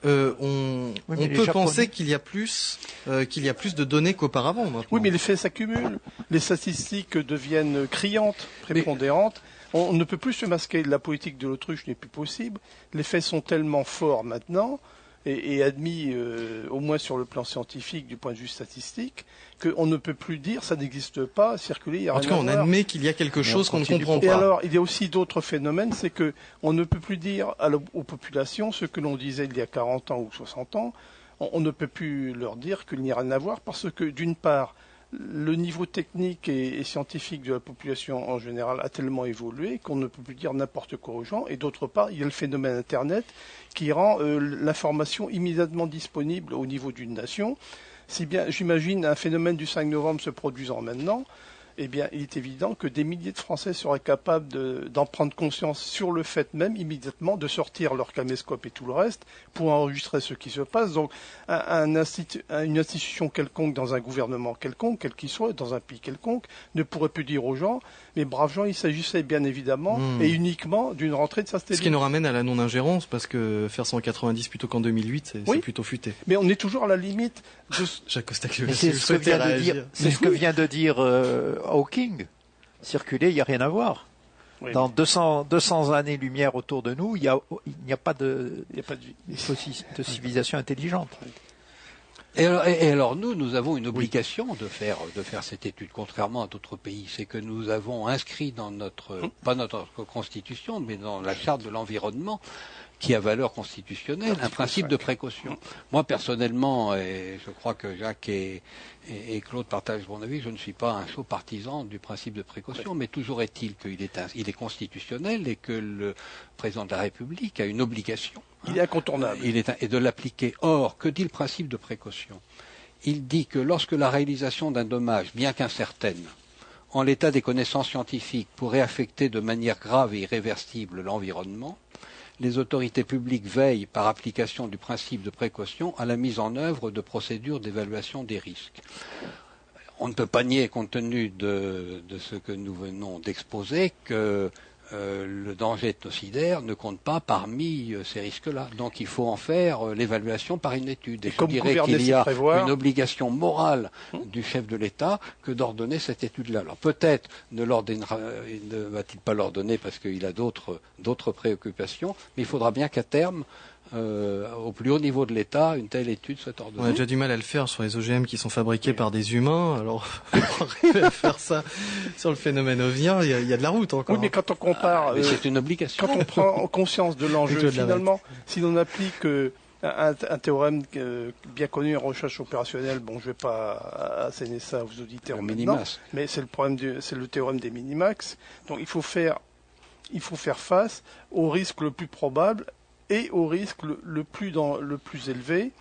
on peut penser qu'il y a plus de données qu'auparavant maintenant. Oui, mais les faits s'accumulent, les statistiques deviennent criantes, prépondérantes. On ne peut plus se masquer, la politique de l'autruche n'est plus possible. Les faits sont tellement forts maintenant et admis, au moins sur le plan scientifique, du point de vue statistique, qu'on ne peut plus dire ça n'existe pas, circuler, il y a rien à voir. En tout cas, on admet qu'il y a quelque chose qu'on ne comprend pas. Et alors, il y a aussi d'autres phénomènes, c'est que on ne peut plus dire aux populations ce que l'on disait il y a 40 ans ou 60 ans. On ne peut plus leur dire qu'il n'y a rien à voir, parce que, d'une part, le niveau technique et scientifique de la population en général a tellement évolué qu'on ne peut plus dire n'importe quoi aux gens. Et d'autre part, il y a le phénomène Internet qui rend l'information immédiatement disponible au niveau d'une nation. Si bien, j'imagine un phénomène du 5 novembre se produisant maintenant, eh bien, il est évident que des milliers de Français seraient capables d'en prendre conscience sur le fait même, immédiatement, de sortir leur caméscope et tout le reste pour enregistrer ce qui se passe. Donc, une institution quelconque dans un gouvernement quelconque, quel qu'il soit, dans un pays quelconque, ne pourrait plus dire aux gens, mais braves gens, il s'agissait bien évidemment et uniquement d'une rentrée de satellite. Ce qui nous ramène à la non-ingérence, parce que faire ça en 90 plutôt qu'en 2008, c'est plutôt futé. Mais on est toujours à la limite de... Jacques Costac, c'est ce que vient de dire Hawking. Circuler, il n'y a rien à voir. Oui, dans 200 années-lumière autour de nous, il n'y a pas de civilisation intelligente. Oui. Et alors nous avons une obligation de faire cette étude, contrairement à d'autres pays. C'est que nous avons inscrit dans pas notre constitution, mais dans la charte de l'environnement, qui a valeur constitutionnelle, un principe de précaution. Moi, personnellement, et je crois que Jacques et Claude partagent mon avis, je ne suis pas un chaud partisan du principe de précaution, mais toujours est-il qu'il est constitutionnel et que le président de la République a une obligation. Il est incontournable. Et de l'appliquer. Or, que dit le principe de précaution? Il dit que lorsque la réalisation d'un dommage, bien qu'incertaine, en l'état des connaissances scientifiques, pourrait affecter de manière grave et irréversible l'environnement, les autorités publiques veillent, par application du principe de précaution, à la mise en œuvre de procédures d'évaluation des risques. On ne peut pas nier, compte tenu de ce que nous venons d'exposer, que le danger ethnocidaire ne compte pas parmi ces risques-là. Donc il faut en faire l'évaluation par une étude. Et je dirais qu'il y a une obligation morale du chef de l'État que d'ordonner cette étude-là. Alors peut-être ne va-t-il pas l'ordonner parce qu'il a d'autres préoccupations, mais il faudra bien qu'à terme, au plus haut niveau de l'État, une telle étude soit ordonnée. On a déjà du mal à le faire sur les OGM qui sont fabriqués par des humains, alors pour arriver à faire ça sur le phénomène ovnien, il y a de la route encore. Oui, mais quand on compare... mais c'est une obligation. Quand on prend conscience de l'enjeu, finalement, si l'on applique un théorème bien connu en recherche opérationnelle, bon, je ne vais pas asséner ça aux auditeurs maintenant, mais c'est le théorème des minimax. Donc il faut faire face au risque le plus probable et au risque le plus élevé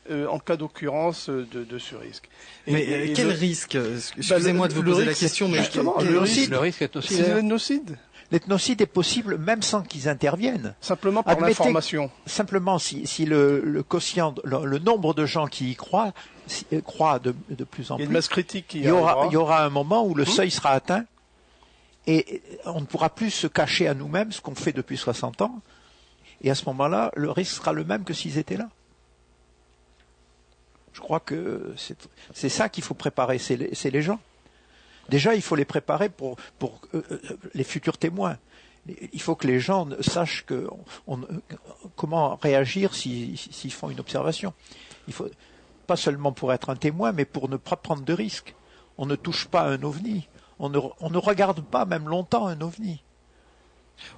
en cas d'occurrence de ce risque. Mais quel risque? Excusez-moi de vous poser la question, mais justement, le risque ethnocidaire. C'est l'ethnocide. L'ethnocide est possible même sans qu'ils interviennent. Simplement par l'information. Simplement, si le quotient, le nombre de gens qui y croient de plus en plus, il y a une masse critique qui il y aura un moment où le seuil sera atteint et on ne pourra plus se cacher à nous-mêmes ce qu'on fait depuis 60 ans. Et à ce moment-là, le risque sera le même que s'ils étaient là. Je crois que c'est ça qu'il faut préparer, c'est les gens. Déjà, il faut les préparer pour les futurs témoins. Il faut que les gens sachent comment réagir s'ils font une observation. Il faut pas seulement pour être un témoin, mais pour ne pas prendre de risques. On ne touche pas un ovni. On ne regarde pas même longtemps un ovni.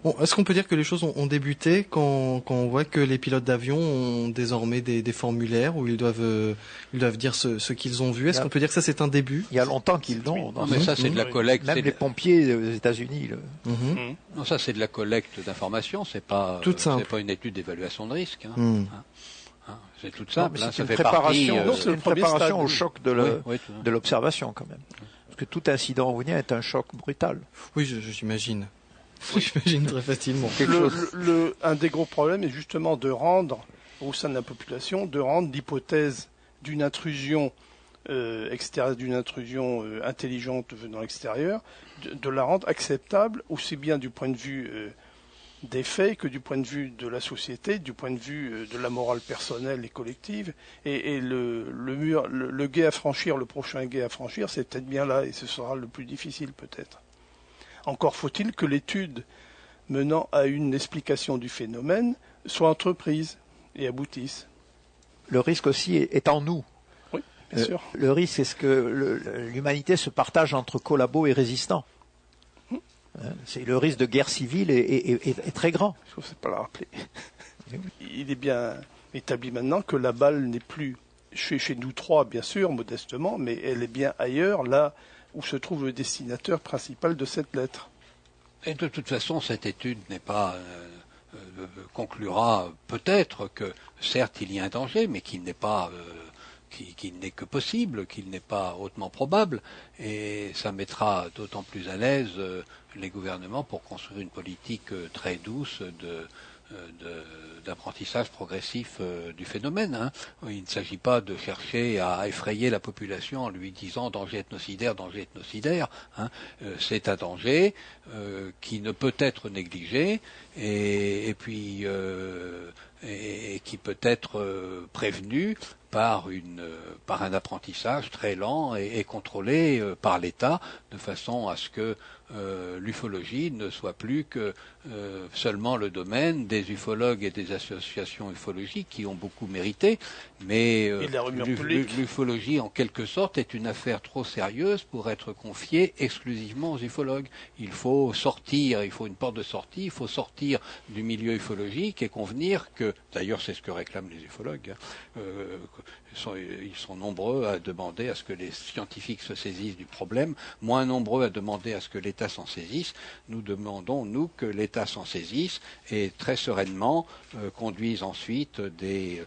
Bon, est-ce qu'on peut dire que les choses ont débuté quand on voit que les pilotes d'avion ont désormais des formulaires où ils doivent dire ce qu'ils ont vu? Est-ce qu'on peut dire que ça c'est un début? Il y a longtemps qu'ils l'ont. Non, mais ça c'est de la collecte. Même les pompiers aux États-Unis. Non, ça c'est de la collecte d'informations. C'est pas une étude d'évaluation de risque. C'est tout simple. C'est une préparation au choc de l'observation quand même. Parce que tout incident ouvnien est un choc brutal. Oui, j'imagine. J'imagine très facilement. Un des gros problèmes est justement de rendre, au sein de la population, l'hypothèse d'une intrusion extérieure, d'une intrusion intelligente venant de l'extérieur, de la rendre acceptable, aussi bien du point de vue des faits que du point de vue de la société, du point de vue de la morale personnelle et collective. Et le gué à franchir, le prochain gué à franchir, c'est peut-être bien là, et ce sera le plus difficile peut-être. Encore faut-il que l'étude menant à une explication du phénomène soit entreprise et aboutisse. Le risque aussi est en nous. Oui, bien sûr. Le risque, c'est que l'humanité se partage entre collabos et résistants. C'est le risque de guerre civile est très grand. Il ne faut pas le rappeler. Il est bien établi maintenant que la balle n'est plus chez nous trois, bien sûr, modestement, mais elle est bien ailleurs, là où se trouve le destinataire principal de cette lettre. Et de toute façon, cette étude n'est pas conclura peut-être que certes il y a un danger, mais qu'il n'est pas qu'il n'est que possible, qu'il n'est pas hautement probable, et ça mettra d'autant plus à l'aise les gouvernements pour construire une politique très douce d'apprentissage progressif du phénomène. Il ne s'agit pas de chercher à effrayer la population en lui disant danger ethnocidaire, danger ethnocidaire. C'est un danger qui ne peut être négligé, et puis et qui peut être prévenu par un apprentissage très lent et contrôlé par l'État, de façon à ce que l'ufologie ne soit plus que seulement le domaine des ufologues et des associations ufologiques qui ont beaucoup mérité, mais l'ufologie en quelque sorte est une affaire trop sérieuse pour être confiée exclusivement aux ufologues. Il faut sortir, il faut une porte de sortie, il faut sortir du milieu ufologique et convenir que, d'ailleurs c'est ce que réclament les ufologues, ils sont nombreux à demander à ce que les scientifiques se saisissent du problème, moins nombreux à demander à ce que l'État s'en saisisse. Nous demandons, nous, que l'État s'en saisisse et très sereinement conduise ensuite des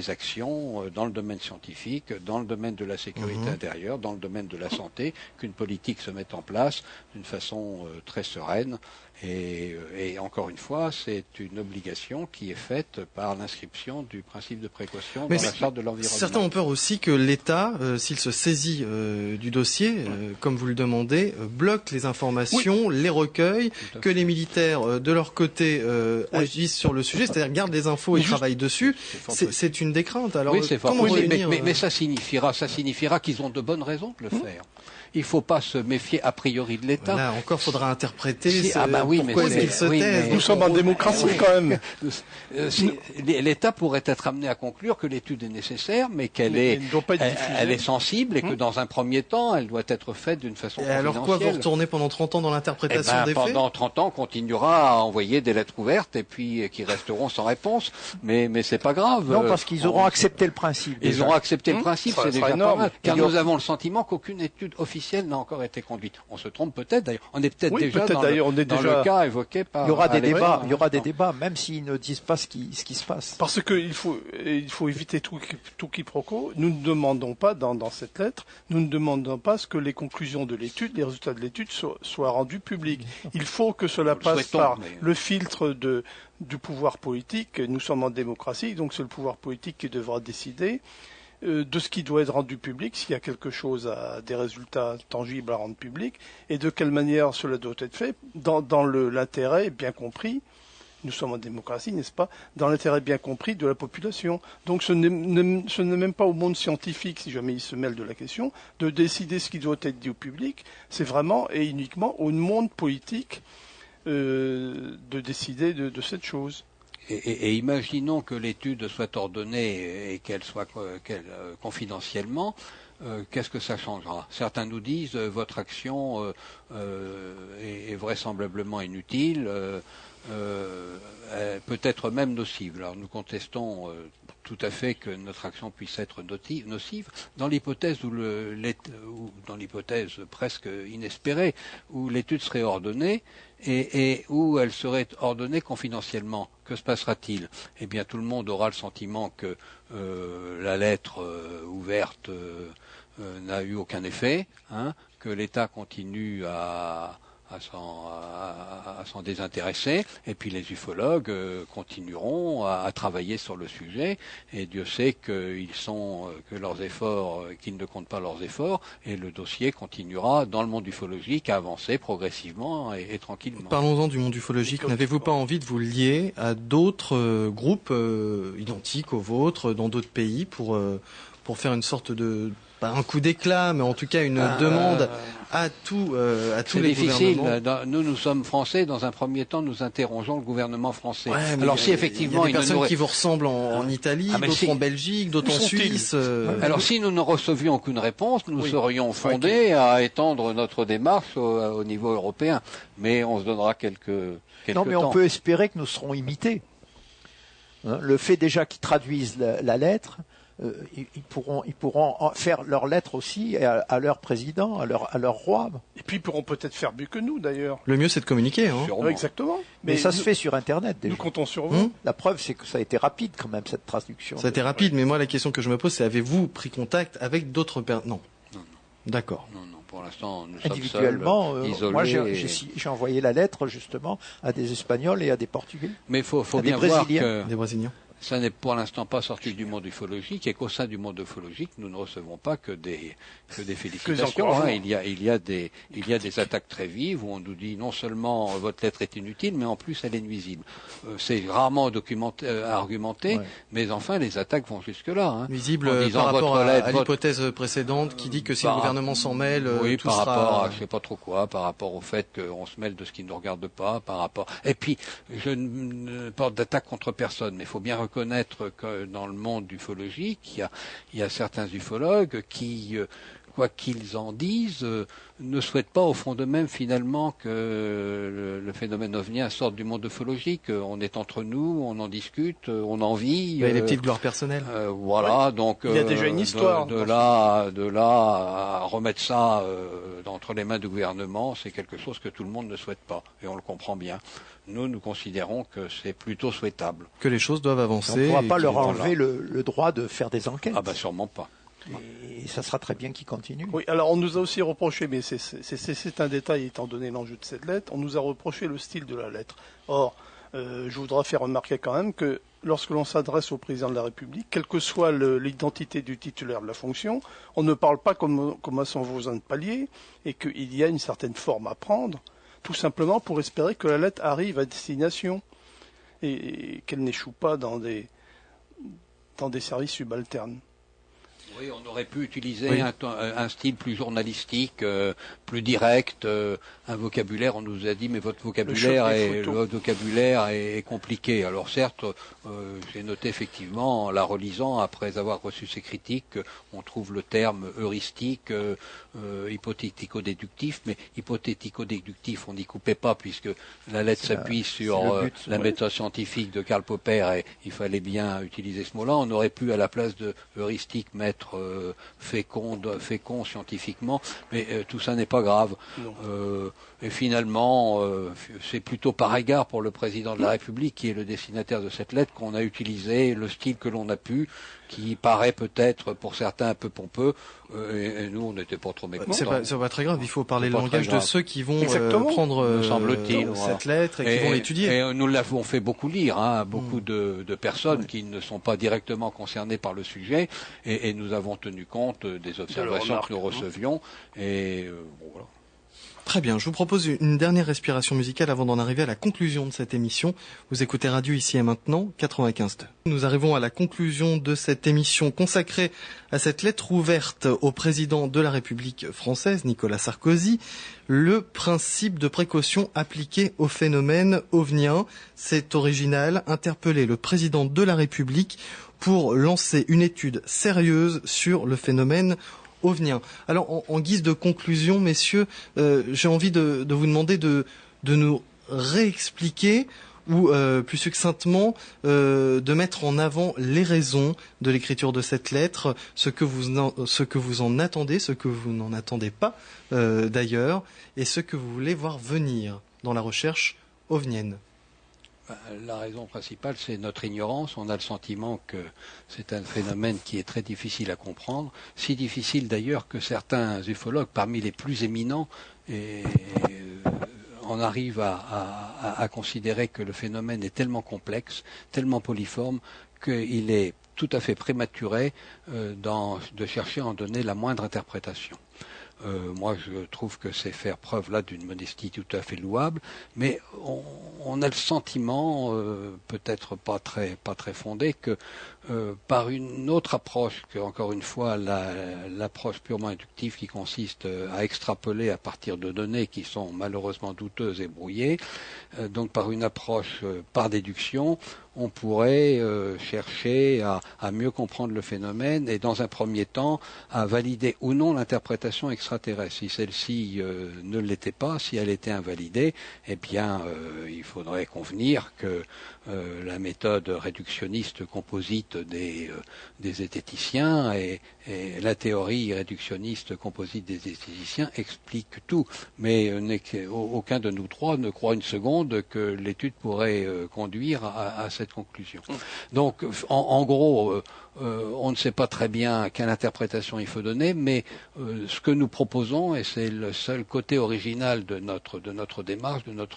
actions dans le domaine scientifique, dans le domaine de la sécurité intérieure, dans le domaine de la santé, qu'une politique se mette en place d'une façon très sereine. Et encore une fois, c'est une obligation qui est faite par l'inscription du principe de précaution dans la charte de l'environnement. Certains ont peur aussi que l'État, s'il se saisit du dossier, comme vous le demandez, bloque les informations, les recueille, que les militaires, de leur côté, agissent sur le sujet, c'est-à-dire gardent les infos et travaillent dessus. C'est une des craintes. Alors, oui, c'est fort comment possible. Mais ça signifiera qu'ils ont de bonnes raisons de le faire. Il ne faut pas se méfier a priori de l'État. Là encore, faudra interpréter pourquoi est-ce qu'il se taise. Nous sommes en démocratie quand même. L'État pourrait être amené à conclure que l'étude est nécessaire, mais qu'elle est sensible et que dans un premier temps, elle doit être faite d'une façon confidentielle. Alors quoi, vous retournez pendant 30 ans dans l'interprétation des faits ? Pendant 30 ans, on continuera à envoyer des lettres ouvertes et puis qui resteront sans réponse. Mais c'est pas grave. Non, parce qu'ils auront accepté le principe. Ils auront accepté le principe, c'est déjà énorme. pas mal. Car nous avons le sentiment qu'aucune étude officielle n'a encore été conduite. On se trompe peut-être d'ailleurs. On est peut-être déjà dans le cas évoqué par. Il y aura des débats. Il y aura des débats, même s'ils ne disent pas ce qui se passe. Parce qu'il faut éviter tout quiproquo. Nous ne demandons pas dans cette lettre, nous ne demandons pas ce que les conclusions de l'étude, les résultats de l'étude soient rendus publics. Il faut que cela passe par le filtre du pouvoir politique. Nous sommes en démocratie, donc c'est le pouvoir politique qui devra décider de ce qui doit être rendu public, s'il y a quelque chose des résultats tangibles à rendre public, et de quelle manière cela doit être fait, dans l'intérêt bien compris, nous sommes en démocratie, n'est-ce pas, dans l'intérêt bien compris de la population. Donc ce n'est même pas au monde scientifique, si jamais il se mêle de la question, de décider ce qui doit être dit au public, c'est vraiment et uniquement au monde politique de décider de cette chose. Et imaginons que l'étude soit ordonnée et qu'elle soit confidentiellement, qu'est-ce que ça changera ? Certains nous disent votre action est vraisemblablement inutile, peut-être même nocive. Alors nous contestons tout à fait que notre action puisse être nocive, dans l'hypothèse dans l'hypothèse presque inespérée où l'étude serait ordonnée et où elle serait ordonnée confidentiellement. Que se passera-t-il ? Eh bien, tout le monde aura le sentiment que la lettre ouverte n'a eu aucun effet, que l'État continue à s'en désintéresser, et puis les ufologues continueront à travailler sur le sujet, et Dieu sait qu'ils ne comptent pas leurs efforts, et le dossier continuera dans le monde ufologique à avancer progressivement et tranquillement. Parlons-en du monde ufologique. N'avez-vous pas envie de vous lier à d'autres groupes identiques aux vôtres dans d'autres pays pour faire une sorte de pas un coup d'éclat, mais en tout cas une demande à tous les gouvernements. C'est difficile. Nous sommes français. Dans un premier temps, nous interrogeons le gouvernement français. Ouais, alors si effectivement il y a des personnes qui vous ressemblent en Italie, d'autres en Belgique, d'autres en Suisse. Alors si nous ne recevions aucune réponse, nous serions fondés à étendre notre démarche au niveau européen. Mais on se donnera quelques Non, mais temps. On peut espérer que nous serons imités. Le fait déjà qu'ils traduisent la lettre. Ils pourront faire leur lettre aussi à leur président, à leur roi. Et puis ils pourront peut-être faire mieux que nous d'ailleurs. Le mieux c'est de communiquer. Ouais, exactement. Mais ça se fait sur Internet déjà. Nous comptons sur vous. La preuve c'est que ça a été rapide quand même cette traduction. Ça a été rapide, mais moi la question que je me pose c'est avez-vous pris contact avec d'autres personnes ? Non. D'accord. Non. Pour l'instant, nous sommes individuellement, seuls, isolés. Moi, j'ai envoyé la lettre justement à des Espagnols et à des Portugais. Mais faut bien voir que des Brésiliens. Ça n'est pour l'instant pas sorti du monde ufologique et qu'au sein du monde ufologique, nous ne recevons pas que des félicitations. Il y a des attaques très vives où on nous dit non seulement votre lettre est inutile, mais en plus elle est nuisible. C'est rarement argumenté, mais enfin les attaques vont jusque-là. Hein. Nuisible par rapport à l'hypothèse précédente qui dit que si le gouvernement s'en mêle, tout par sera... rapport à je sais pas trop quoi, par rapport au fait qu'on se mêle de ce qui ne nous regarde pas, par rapport. Et puis je ne porte d'attaque contre personne, mais il faut bien reconnaître que dans le monde ufologique, il y a certains ufologues qui, quoi qu'ils en disent, ne souhaitent pas au fond d'eux-mêmes finalement que le phénomène ovnien sorte du monde ufologique. On est entre nous, on en discute, on en vit. Il y a des petites gloires personnelles. Voilà, donc il y a déjà une histoire. De là à remettre ça entre les mains du gouvernement, c'est quelque chose que tout le monde ne souhaite pas, et on le comprend bien. Nous considérons que c'est plutôt souhaitable. Que les choses doivent avancer. On ne pourra pas leur enlever le droit de faire des enquêtes. Ah ben sûrement pas. Et ça sera très bien qu'ils continuent. Oui, alors on nous a aussi reproché, mais c'est un détail étant donné l'enjeu de cette lettre, on nous a reproché le style de la lettre. Or, je voudrais faire remarquer quand même que lorsque l'on s'adresse au président de la République, quelle que soit l'identité du titulaire de la fonction, on ne parle pas comme à son voisin de palier, et qu'il y a une certaine forme à prendre, tout simplement pour espérer que la lettre arrive à destination, et qu'elle n'échoue pas dans des services subalternes. Oui, on aurait pu utiliser un style plus journalistique, plus direct, un vocabulaire. On nous a dit mais votre vocabulaire est compliqué. Alors certes, j'ai noté effectivement en la relisant après avoir reçu ces critiques, on trouve le terme heuristique, hypothético-déductif, mais hypothético-déductif, on n'y coupait pas puisque la lettre s'appuie sur la méthode scientifique de Karl Popper et il fallait bien utiliser ce mot-là. On aurait pu à la place de heuristique mettre fécond scientifiquement, mais tout ça n'est pas grave. Et finalement, c'est plutôt par égard pour le président de la République qui est le destinataire de cette lettre qu'on a utilisé le style que l'on a pu, qui paraît peut-être pour certains un peu pompeux, et nous on n'était pas trop mécontents. C'est pas très grave, il faut parler le langage de ceux qui vont prendre cette lettre et qui vont l'étudier. Et nous l'avons fait beaucoup lire, beaucoup de personnes qui ne sont pas directement concernées par le sujet, et nous avons tenu compte des observations que nous recevions, et voilà. Très bien, je vous propose une dernière respiration musicale avant d'en arriver à la conclusion de cette émission. Vous écoutez Radio Ici et Maintenant, 95.2. Nous arrivons à la conclusion de cette émission consacrée à cette lettre ouverte au président de la République française, Nicolas Sarkozy, le principe de précaution appliqué au phénomène ovnien. C'est original, interpeller le président de la République pour lancer une étude sérieuse sur le phénomène ovnien. Alors, en guise de conclusion, messieurs, j'ai envie de vous demander de nous réexpliquer ou plus succinctement de mettre en avant les raisons de l'écriture de cette lettre, ce que vous en attendez, ce que vous n'en attendez pas d'ailleurs, et ce que vous voulez voir venir dans la recherche ovnienne. La raison principale, c'est notre ignorance. On a le sentiment que c'est un phénomène qui est très difficile à comprendre, si difficile d'ailleurs que certains ufologues, parmi les plus éminents, en arrivent à considérer que le phénomène est tellement complexe, tellement polyforme, qu'il est tout à fait prématuré de chercher à en donner la moindre interprétation. Moi, je trouve que c'est faire preuve là d'une modestie tout à fait louable, mais on a le sentiment, peut-être pas très fondé, que par une autre approche, que encore une fois l'approche purement inductive qui consiste à extrapoler à partir de données qui sont malheureusement douteuses et brouillées, donc par une approche par déduction, on pourrait chercher à mieux comprendre le phénomène et dans un premier temps à valider ou non l'interprétation extraterrestre. Si celle-ci ne l'était pas, si elle était invalidée, eh bien il faudrait convenir que la méthode réductionniste composite des zététiciens et la théorie réductionniste composite des zététiciens explique tout. Mais aucun de nous trois ne croit une seconde que l'étude pourrait conduire à cette conclusion. Donc, en gros, on ne sait pas très bien quelle interprétation il faut donner, mais ce que nous proposons, et c'est le seul côté original de notre démarche, de notre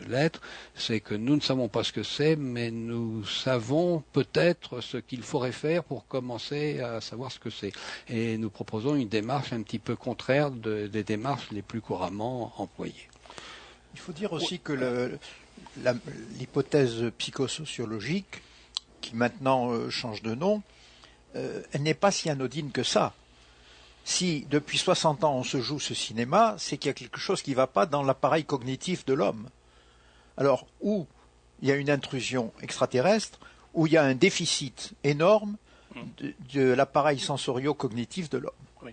lettre, c'est que nous ne savons pas ce que c'est, mais nous savons peut-être ce qu'il faudrait faire pour commencer à savoir ce que c'est. Et nous proposons une démarche un petit peu contraire des démarches les plus couramment employées. Il faut dire aussi que l'hypothèse psychosociologique, qui maintenant change de nom, elle n'est pas si anodine que ça. Si depuis 60 ans on se joue ce cinéma, c'est qu'il y a quelque chose qui ne va pas dans l'appareil cognitif de l'homme. Alors, où il y a une intrusion extraterrestre, où il y a un déficit énorme de l'appareil sensorio-cognitif de l'homme. Oui.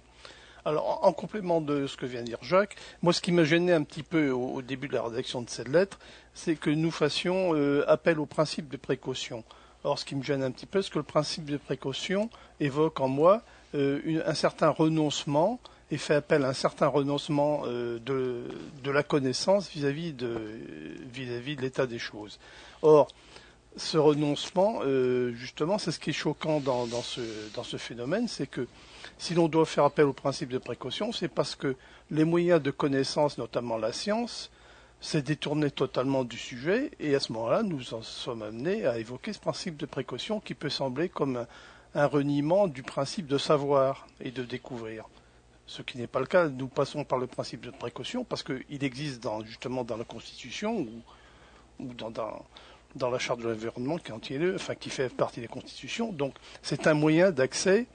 Alors, en complément de ce que vient de dire Jacques, moi, ce qui m'a gêné un petit peu au début de la rédaction de cette lettre, c'est que nous fassions appel au principe de précaution. Or, ce qui me gêne un petit peu, c'est que le principe de précaution évoque en moi un certain renoncement et fait appel à un certain renoncement de la connaissance vis-à-vis de l'état des choses. Or, ce renoncement, justement, c'est ce qui est choquant dans ce phénomène, c'est que si l'on doit faire appel au principe de précaution, c'est parce que les moyens de connaissance, notamment la science, s'est détourné totalement du sujet, et à ce moment-là, nous en sommes amenés à évoquer ce principe de précaution qui peut sembler comme un reniement du principe de savoir et de découvrir. Ce qui n'est pas le cas. Nous passons par le principe de précaution parce qu'il existe justement dans la Constitution ou dans la Charte de l'environnement qui fait partie des constitutions. Donc c'est un moyen d'accès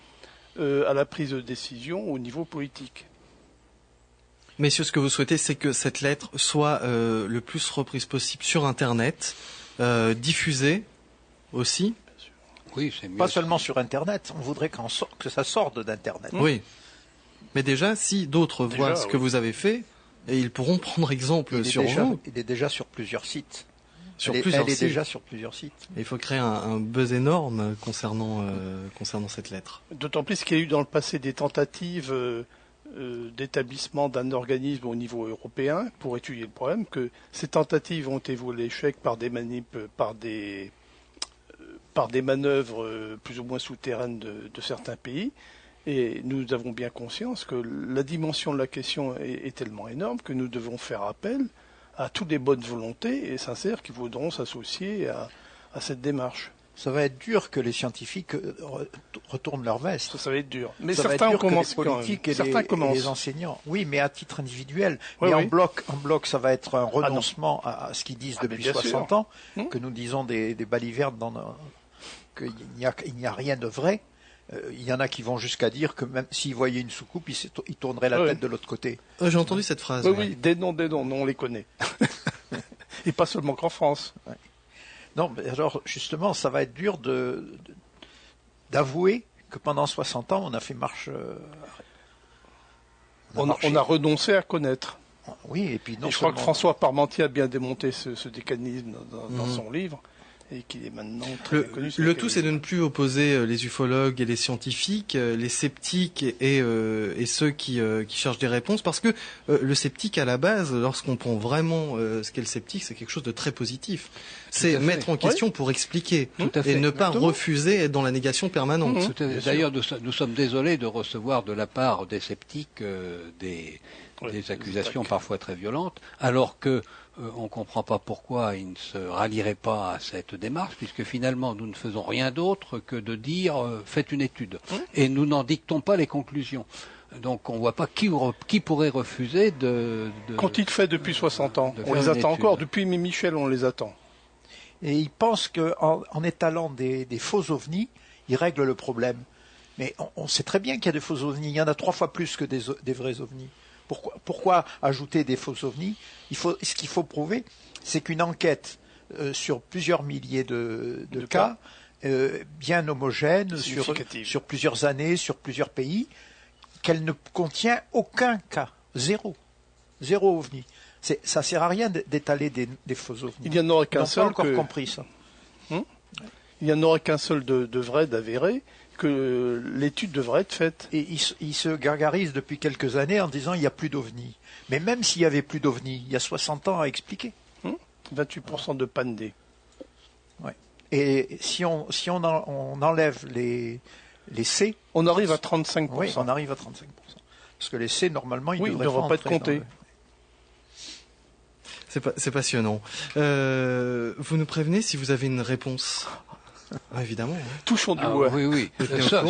à la prise de décision au niveau politique. Messieurs, ce que vous souhaitez, c'est que cette lettre soit le plus reprise possible sur Internet, diffusée aussi. Oui, c'est mieux. Pas seulement sur Internet, on voudrait que ça sorte d'Internet. Oui. Mais déjà, si d'autres voient ce que vous avez fait, et ils pourront prendre exemple sur vous. Il est déjà sur plusieurs sites. Elle est déjà sur plusieurs sites. Et il faut créer un buzz énorme concernant cette lettre. D'autant plus qu'il y a eu dans le passé des tentatives d'établissement d'un organisme au niveau européen pour étudier le problème, que ces tentatives ont été vouées à l'échec par des manœuvres plus ou moins souterraines de certains pays. Et nous avons bien conscience que la dimension de la question est tellement énorme que nous devons faire appel à toutes les bonnes volontés et sincères qui voudront s'associer à cette démarche. Ça va être dur que les scientifiques retournent leur veste. Ça va être dur. Mais ça certains va être dur commencent que les politiques et les enseignants. Oui, mais à titre individuel. Oui, en bloc, ça va être un renoncement à ce qu'ils disent depuis 60 ans, que nous disons des balivernes qu'il n'y a rien de vrai. Il y en a qui vont jusqu'à dire que même s'ils voyaient une soucoupe, ils tourneraient la tête de l'autre côté. J'ai entendu cette phrase. Oui, des noms, on les connaît. Et pas seulement qu'en France. Ouais. Non, mais alors justement, ça va être dur d'avouer que pendant 60 ans, on a fait marche. On a renoncé à connaître. Oui, et puis je crois que François Parmentier a bien démonté ce décanisme dans son livre. Et qui est maintenant très connu. Le tout, c'est de ne plus opposer les ufologues et les scientifiques, les sceptiques et ceux qui cherchent des réponses, parce que le sceptique, à la base, lorsqu'on prend vraiment ce qu'est le sceptique, c'est quelque chose de très positif. C'est mettre en question pour expliquer et ne pas refuser être dans la négation permanente. D'ailleurs, nous sommes désolés de recevoir de la part des sceptiques des accusations parfois très violentes, alors que on ne comprend pas pourquoi ils ne se rallieraient pas à cette démarche, puisque finalement nous ne faisons rien d'autre que de dire faites une étude. Et nous n'en dictons pas les conclusions. Donc on ne voit pas qui pourrait refuser de... Quand il fait depuis 60 ans, on les attend encore. Depuis Michel, on les attend. Et ils pensent qu'en étalant des faux ovnis, ils règlent le problème. Mais on sait très bien qu'il y a des faux ovnis. Il y en a 3 fois plus que des vrais ovnis. Pourquoi ajouter des faux ovnis ? Ce qu'il faut prouver, c'est qu'une enquête sur plusieurs milliers de cas, bien homogène, sur plusieurs années, sur plusieurs pays, qu'elle ne contient aucun cas. Zéro ovni. Ça ne sert à rien d'étaler des faux ovnis. Il n'y en aurait qu'un seul. Compris ça. Il n'y en aurait qu'un seul de vrai, d'avéré, que l'étude devrait être faite. Et ils se gargarisent depuis quelques années en disant il n'y a plus d'ovnis. Mais même s'il n'y avait plus d'ovnis, il y a 60 ans à expliquer. 28% de panne D. Ouais. Et si on enlève les C... On arrive à 35%. Oui, on arrive à 35%. Parce que les C, normalement, ils ne devraient pas être comptés. C'est passionnant. Vous nous prévenez si vous avez une réponse. Ah, évidemment. Touchons du bois. Oui. Ça,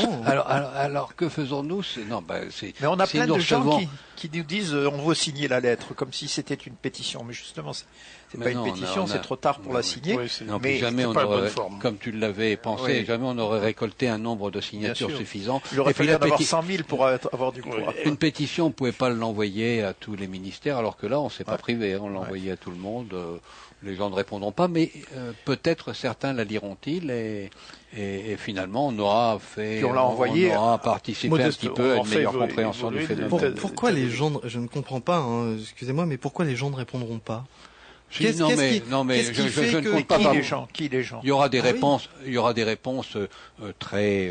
Alors, que faisons-nous? Mais on a plein de gens recevons... qui nous disent on veut signer la lettre, comme si c'était une pétition. Mais justement, c'est pas une pétition, c'est trop tard pour la signer. Mais jamais on aurait, comme tu l'avais pensé, jamais on aurait récolté un nombre de signatures suffisant. Il aurait fallu en avoir 100 000 pour avoir du courage. Une pétition, on ne pouvait pas l'envoyer à tous les ministères, alors que là, on ne s'est pas privé. On l'a envoyé à tout le monde. Les gens ne répondront pas, mais peut-être certains la liront-ils et finalement on aura fait, on aura participé un petit peu à une meilleure compréhension du phénomène. Pourquoi les gens, je ne comprends pas, excusez-moi, mais pourquoi les gens ne répondront pas? Je ne compte pas. Qui les gens? Il y aura des réponses, très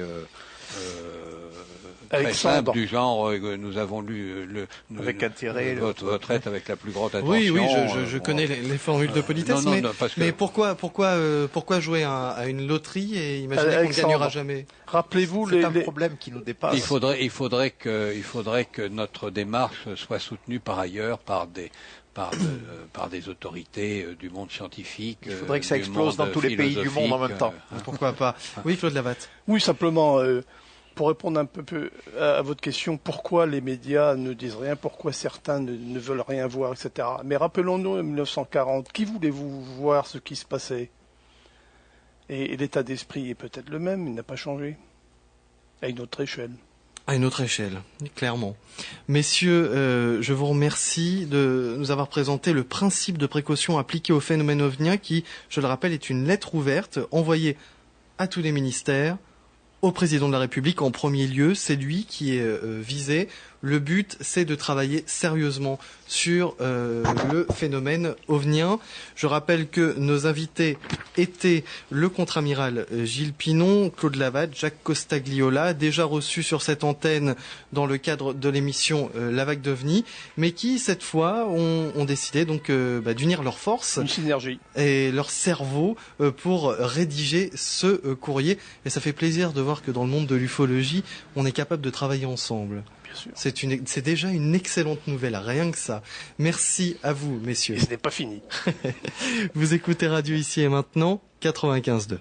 simple du genre nous avons lu avec intérêt votre lettre avec la plus grande attention. Oui, je connais les formules de politesse, mais pourquoi jouer à une loterie et imaginer qu'on ne gagnera jamais? Rappelez-vous, c'est un problème qui nous dépasse. Il faudrait que notre démarche soit soutenue par ailleurs par des autorités du monde scientifique. Il faudrait que ça explose dans tous les pays du monde en même temps. Pourquoi pas? Oui, Claude Lavatte. Oui, simplement. Pour répondre un peu à votre question, pourquoi les médias ne disent rien, pourquoi certains ne veulent rien voir, etc. Mais rappelons-nous, en 1940, qui voulez-vous voir ce qui se passait? Et l'état d'esprit est peut-être le même, il n'a pas changé, à une autre échelle. À une autre échelle, clairement. Messieurs, je vous remercie de nous avoir présenté le principe de précaution appliqué au phénomène ovnien qui, je le rappelle, est une lettre ouverte envoyée à tous les ministères, au président de la République en premier lieu, c'est lui qui est visé. Le but, c'est de travailler sérieusement sur le phénomène ovnien. Je rappelle que nos invités étaient le contre-amiral Gilles Pinon, Claude Lavatte, Jacques Costagliola, déjà reçus sur cette antenne dans le cadre de l'émission La Vague d'OVNI, mais qui, cette fois, ont décidé donc d'unir leurs forces, une synergie, et leur cerveau pour rédiger ce courrier. Et ça fait plaisir de voir que dans le monde de l'ufologie, on est capable de travailler ensemble. C'est déjà une excellente nouvelle, rien que ça. Merci à vous, messieurs. Et ce n'est pas fini. Vous écoutez Radio Ici et Maintenant, 95.2.